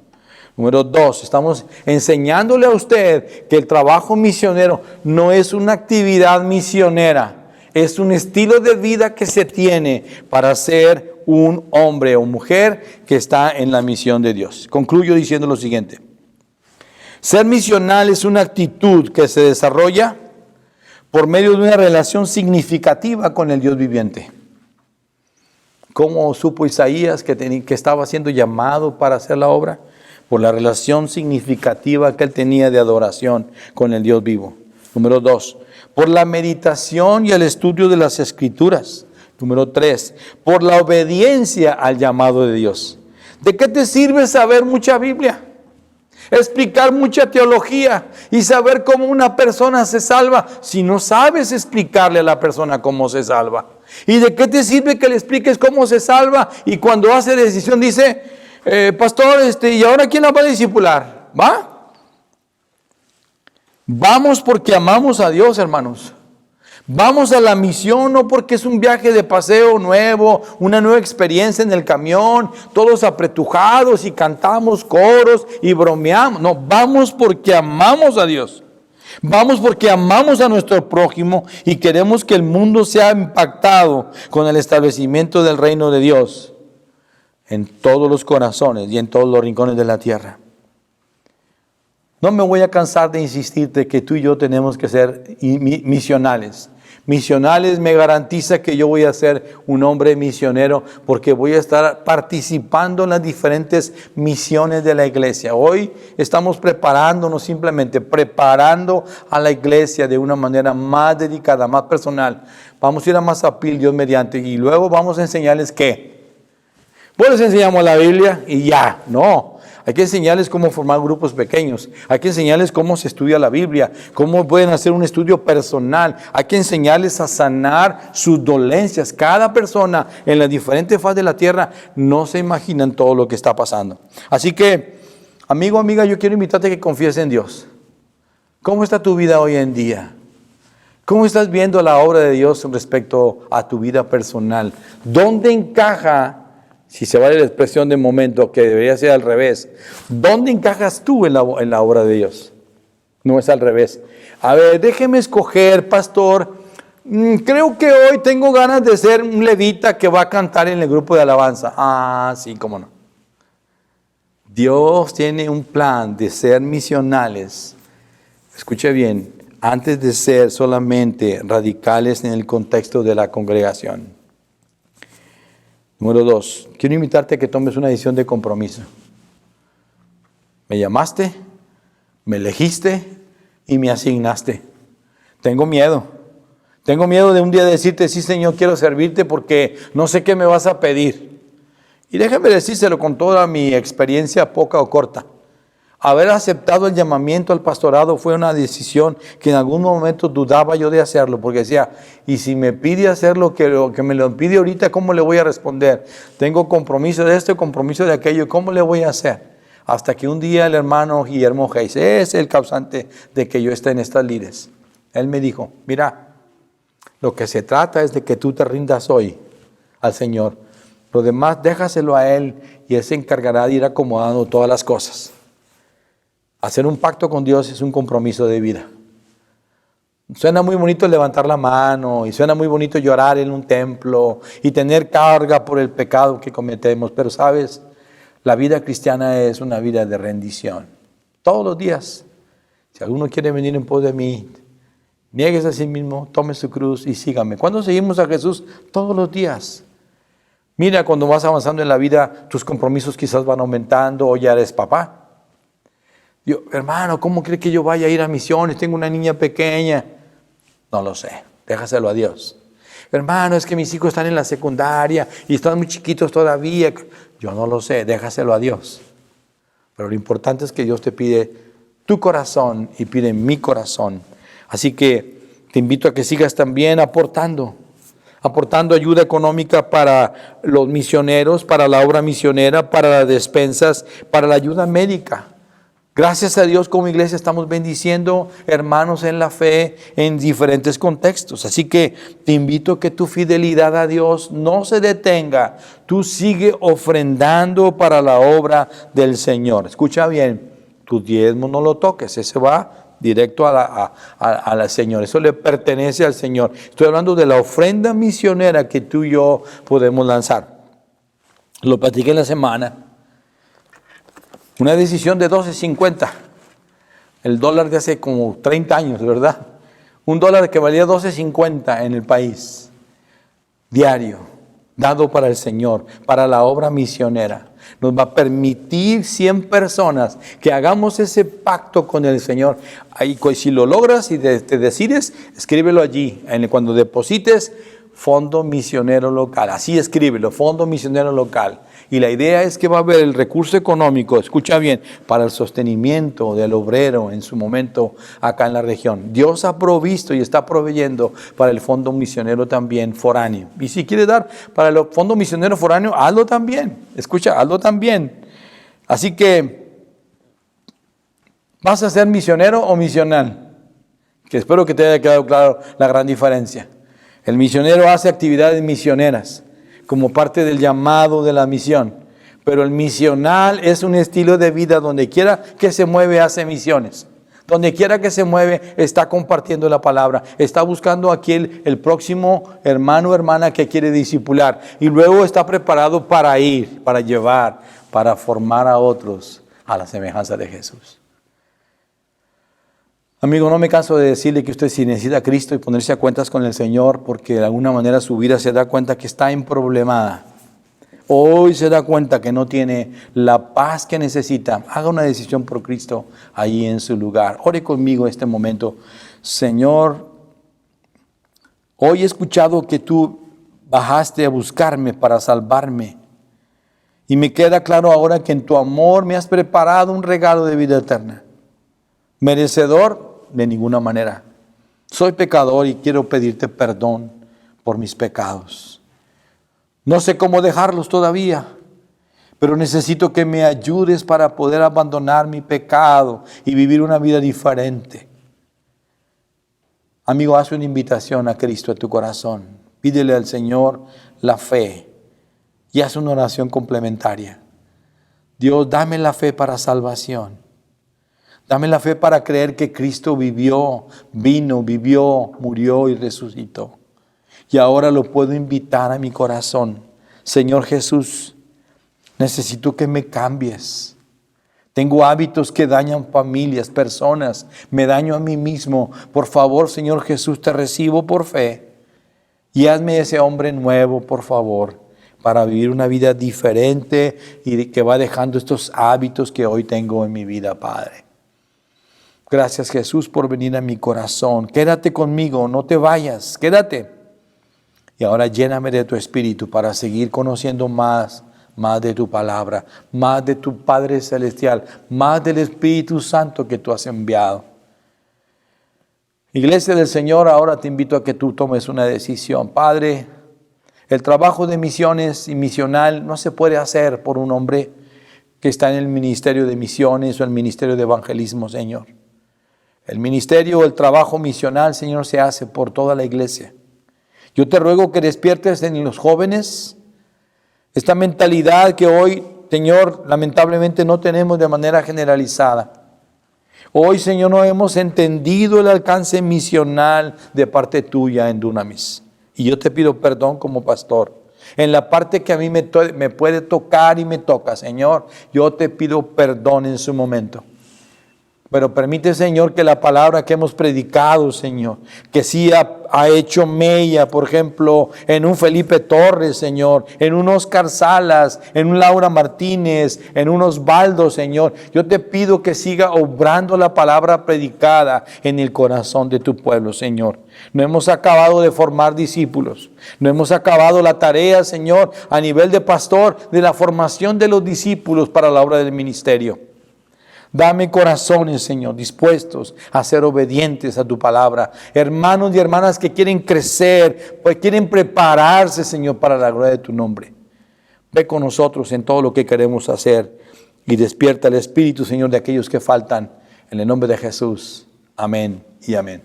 Número 2, estamos enseñándole a usted que el trabajo misionero no es una actividad misionera. Es un estilo de vida que se tiene para ser un hombre o mujer que está en la misión de Dios. Concluyo diciendo lo siguiente. Ser misional es una actitud que se desarrolla por medio de una relación significativa con el Dios viviente. ¿Cómo supo Isaías que estaba siendo llamado para hacer la obra? Por la relación significativa que él tenía de adoración con el Dios vivo. Número 2, por la meditación y el estudio de las Escrituras. Número 3, por la obediencia al llamado de Dios. ¿De qué te sirve saber mucha Biblia? Explicar mucha teología y saber cómo una persona se salva si no sabes explicarle a la persona cómo se salva. ¿Y de qué te sirve que le expliques cómo se salva y cuando hace la decisión dice, pastor, ¿y ahora quién la va a discipular? ¿Va? Vamos porque amamos a Dios, hermanos. Vamos a la misión no porque es un viaje de paseo nuevo, una nueva experiencia en el camión, todos apretujados y cantamos coros y bromeamos. No, vamos porque amamos a Dios. Vamos porque amamos a nuestro prójimo y queremos que el mundo sea impactado con el establecimiento del reino de Dios en todos los corazones y en todos los rincones de la tierra. No me voy a cansar de insistirte que tú y yo tenemos que ser misionales. Misionales me garantiza que yo voy a ser un hombre misionero porque voy a estar participando en las diferentes misiones de la iglesia. Hoy estamos preparándonos, simplemente preparando a la iglesia de una manera más dedicada, más personal. Vamos a ir a Mazapil, Dios mediante, y luego vamos a enseñarles qué. Pues les enseñamos la Biblia y ya, no. Hay que enseñarles cómo formar grupos pequeños. Hay que enseñarles cómo se estudia la Biblia, cómo pueden hacer un estudio personal. Hay que enseñarles a sanar sus dolencias. Cada persona en las diferentes fases de la tierra no se imaginan todo lo que está pasando. Así que, amigo, amiga, yo quiero invitarte a que confíes en Dios. ¿Cómo está tu vida hoy en día? ¿Cómo estás viendo la obra de Dios respecto a tu vida personal? ¿Dónde encaja? Si se vale la expresión de momento, que debería ser al revés. ¿Dónde encajas tú en la obra de Dios? No es al revés. A ver, déjeme escoger, pastor. Creo que hoy tengo ganas de ser un levita que va a cantar en el grupo de alabanza. Ah, sí, cómo no. Dios tiene un plan de ser misionales. Escuche bien, antes de ser solamente radicales en el contexto de la congregación. Número 2, quiero invitarte a que tomes una decisión de compromiso. Me llamaste, me elegiste y me asignaste. Tengo miedo de un día decirte, sí Señor, quiero servirte porque no sé qué me vas a pedir. Y déjame decírselo con toda mi experiencia poca o corta. Haber aceptado el llamamiento al pastorado fue una decisión que en algún momento dudaba yo de hacerlo, porque decía, y si me pide hacer lo que me lo pide ahorita, ¿cómo le voy a responder? Tengo compromiso de esto, compromiso de aquello, ¿cómo le voy a hacer? Hasta que un día el hermano Guillermo Hayes, es el causante de que yo esté en estas lides. Él me dijo, mira, lo que se trata es de que tú te rindas hoy al Señor. Lo demás déjaselo a Él y Él se encargará de ir acomodando todas las cosas. Hacer un pacto con Dios es un compromiso de vida. Suena muy bonito levantar la mano y suena muy bonito llorar en un templo y tener carga por el pecado que cometemos, pero sabes, la vida cristiana es una vida de rendición. Todos los días, si alguno quiere venir en pos de mí, niegues a sí mismo, tome su cruz y sígame. ¿Cuándo seguimos a Jesús? Todos los días. Mira, cuando vas avanzando en la vida, tus compromisos quizás van aumentando o ya eres papá. Yo, hermano, ¿cómo cree que yo vaya a ir a misiones? Tengo una niña pequeña. No lo sé, déjaselo a Dios. Hermano, es que mis hijos están en la secundaria y están muy chiquitos todavía. Yo no lo sé, déjaselo a Dios. Pero lo importante es que Dios te pide tu corazón y pide mi corazón. Así que te invito a que sigas también aportando ayuda económica para los misioneros, para la obra misionera, para las despensas, para la ayuda médica. Gracias a Dios como iglesia estamos bendiciendo hermanos en la fe en diferentes contextos. Así que te invito a que tu fidelidad a Dios no se detenga. Tú sigue ofrendando para la obra del Señor. Escucha bien, tu diezmo no lo toques, ese va directo a la Señor. Eso le pertenece al Señor. Estoy hablando de la ofrenda misionera que tú y yo podemos lanzar. Lo platiqué en la semana. Una decisión de 12.50. El dólar de hace como 30 años, ¿verdad? Un dólar que valía 12.50 en el país. Diario. Dado para el Señor, para la obra misionera. Nos va a permitir 100 personas que hagamos ese pacto con el Señor. Ahí, si lo logras y te decides, escríbelo allí. Cuando deposites, Fondo Misionero Local. Así escríbelo, Fondo Misionero Local. Y la idea es que va a haber el recurso económico, escucha bien, para el sostenimiento del obrero en su momento acá en la región. Dios ha provisto y está proveyendo para el Fondo Misionero también foráneo. Y si quiere dar para el Fondo Misionero foráneo, hazlo también. Escucha, hazlo también. Así que, ¿vas a ser misionero o misional? Que espero que te haya quedado claro la gran diferencia. El misionero hace actividades misioneras como parte del llamado de la misión. Pero el misional es un estilo de vida donde quiera que se mueve hace misiones. Donde quiera que se mueve está compartiendo la palabra. Está buscando aquí el próximo hermano o hermana que quiere discipular. Y luego está preparado para ir, para llevar, para formar a otros a la semejanza de Jesús. Amigo, no me canso de decirle que usted si necesita a Cristo y ponerse a cuentas con el Señor, porque de alguna manera su vida se da cuenta que está emproblemada. Hoy se da cuenta que no tiene la paz que necesita. Haga una decisión por Cristo ahí en su lugar. Ore conmigo en este momento. Señor, hoy he escuchado que tú bajaste a buscarme para salvarme. Y me queda claro ahora que en tu amor me has preparado un regalo de vida eterna. Merecedor de ninguna manera. Soy pecador y quiero pedirte perdón por mis pecados. No sé cómo dejarlos todavía, pero necesito que me ayudes para poder abandonar mi pecado y vivir una vida diferente. Amigo, haz una invitación a Cristo a tu corazón. Pídele al Señor la fe y haz una oración complementaria. Dios, dame la fe para salvación. Dame la fe para creer que Cristo vivió, murió y resucitó. Y ahora lo puedo invitar a mi corazón. Señor Jesús, necesito que me cambies. Tengo hábitos que dañan familias, personas. Me daño a mí mismo. Por favor, Señor Jesús, te recibo por fe. Y hazme ese hombre nuevo, por favor, para vivir una vida diferente y que va dejando estos hábitos que hoy tengo en mi vida, Padre. Gracias, Jesús, por venir a mi corazón. Quédate conmigo, no te vayas, quédate. Y ahora lléname de tu espíritu para seguir conociendo más más de tu palabra, más de tu Padre Celestial, más del Espíritu Santo que tú has enviado. Iglesia del Señor, ahora te invito a que tú tomes una decisión. Padre, el trabajo de misiones y misional no se puede hacer por un hombre que está en el ministerio de misiones o el ministerio de evangelismo, Señor. El ministerio, el trabajo misional, Señor, se hace por toda la iglesia. Yo te ruego que despiertes en los jóvenes esta mentalidad que hoy, Señor, lamentablemente no tenemos de manera generalizada. Hoy, Señor, no hemos entendido el alcance misional de parte tuya en Dunamis. Y yo te pido perdón como pastor. En la parte que a mí me puede tocar y me toca, Señor, yo te pido perdón en su momento. Pero permite, Señor, que la palabra que hemos predicado, Señor, que sí ha hecho mella, por ejemplo, en un Felipe Torres, Señor, en un Oscar Salas, en un Laura Martínez, en un Osvaldo, Señor. Yo te pido que siga obrando la palabra predicada en el corazón de tu pueblo, Señor. No hemos acabado de formar discípulos. No hemos acabado la tarea, Señor, a nivel de pastor, de la formación de los discípulos para la obra del ministerio. Dame corazones, Señor, dispuestos a ser obedientes a tu palabra. Hermanos y hermanas que quieren crecer, pues quieren prepararse, Señor, para la gloria de tu nombre. Ve con nosotros en todo lo que queremos hacer y despierta el espíritu, Señor, de aquellos que faltan. En el nombre de Jesús. Amén y amén.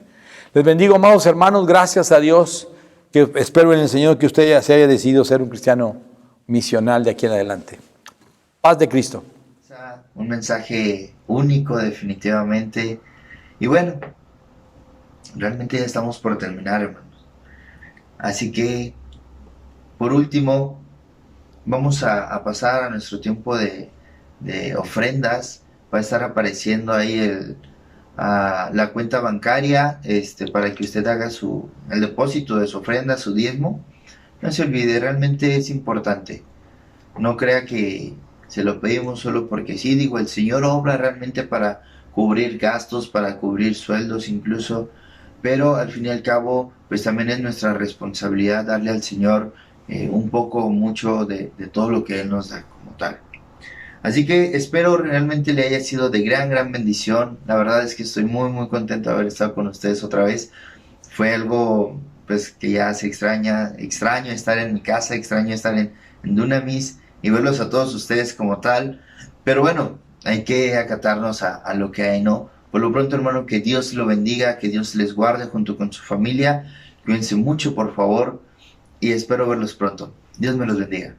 Les bendigo, amados hermanos. Gracias a Dios, que espero en el Señor que usted ya se haya decidido ser un cristiano misional de aquí en adelante. Paz de Cristo. Un mensaje único definitivamente. Y bueno, realmente ya estamos por terminar, hermanos. Así que, por último, vamos a pasar a nuestro tiempo de ofrendas. Va a estar apareciendo ahí la cuenta bancaria para que usted haga el depósito de su ofrenda, su diezmo. No se olvide, realmente es importante. No crea que se lo pedimos solo porque sí. Digo, el Señor obra realmente para cubrir gastos, para cubrir sueldos incluso, pero al fin y al cabo, pues también es nuestra responsabilidad darle al Señor un poco o mucho de todo lo que Él nos da como tal. Así que espero realmente le haya sido de gran bendición. La verdad es que estoy muy contento de haber estado con ustedes otra vez. Fue algo pues que ya se extraño estar en mi casa, extraño estar en Dunamis y verlos a todos ustedes como tal. Pero bueno, hay que acatarnos a lo que hay, ¿no? Por lo pronto, hermano, que Dios lo bendiga, que Dios les guarde junto con su familia. Cuídense mucho, por favor, y espero verlos pronto. Dios me los bendiga.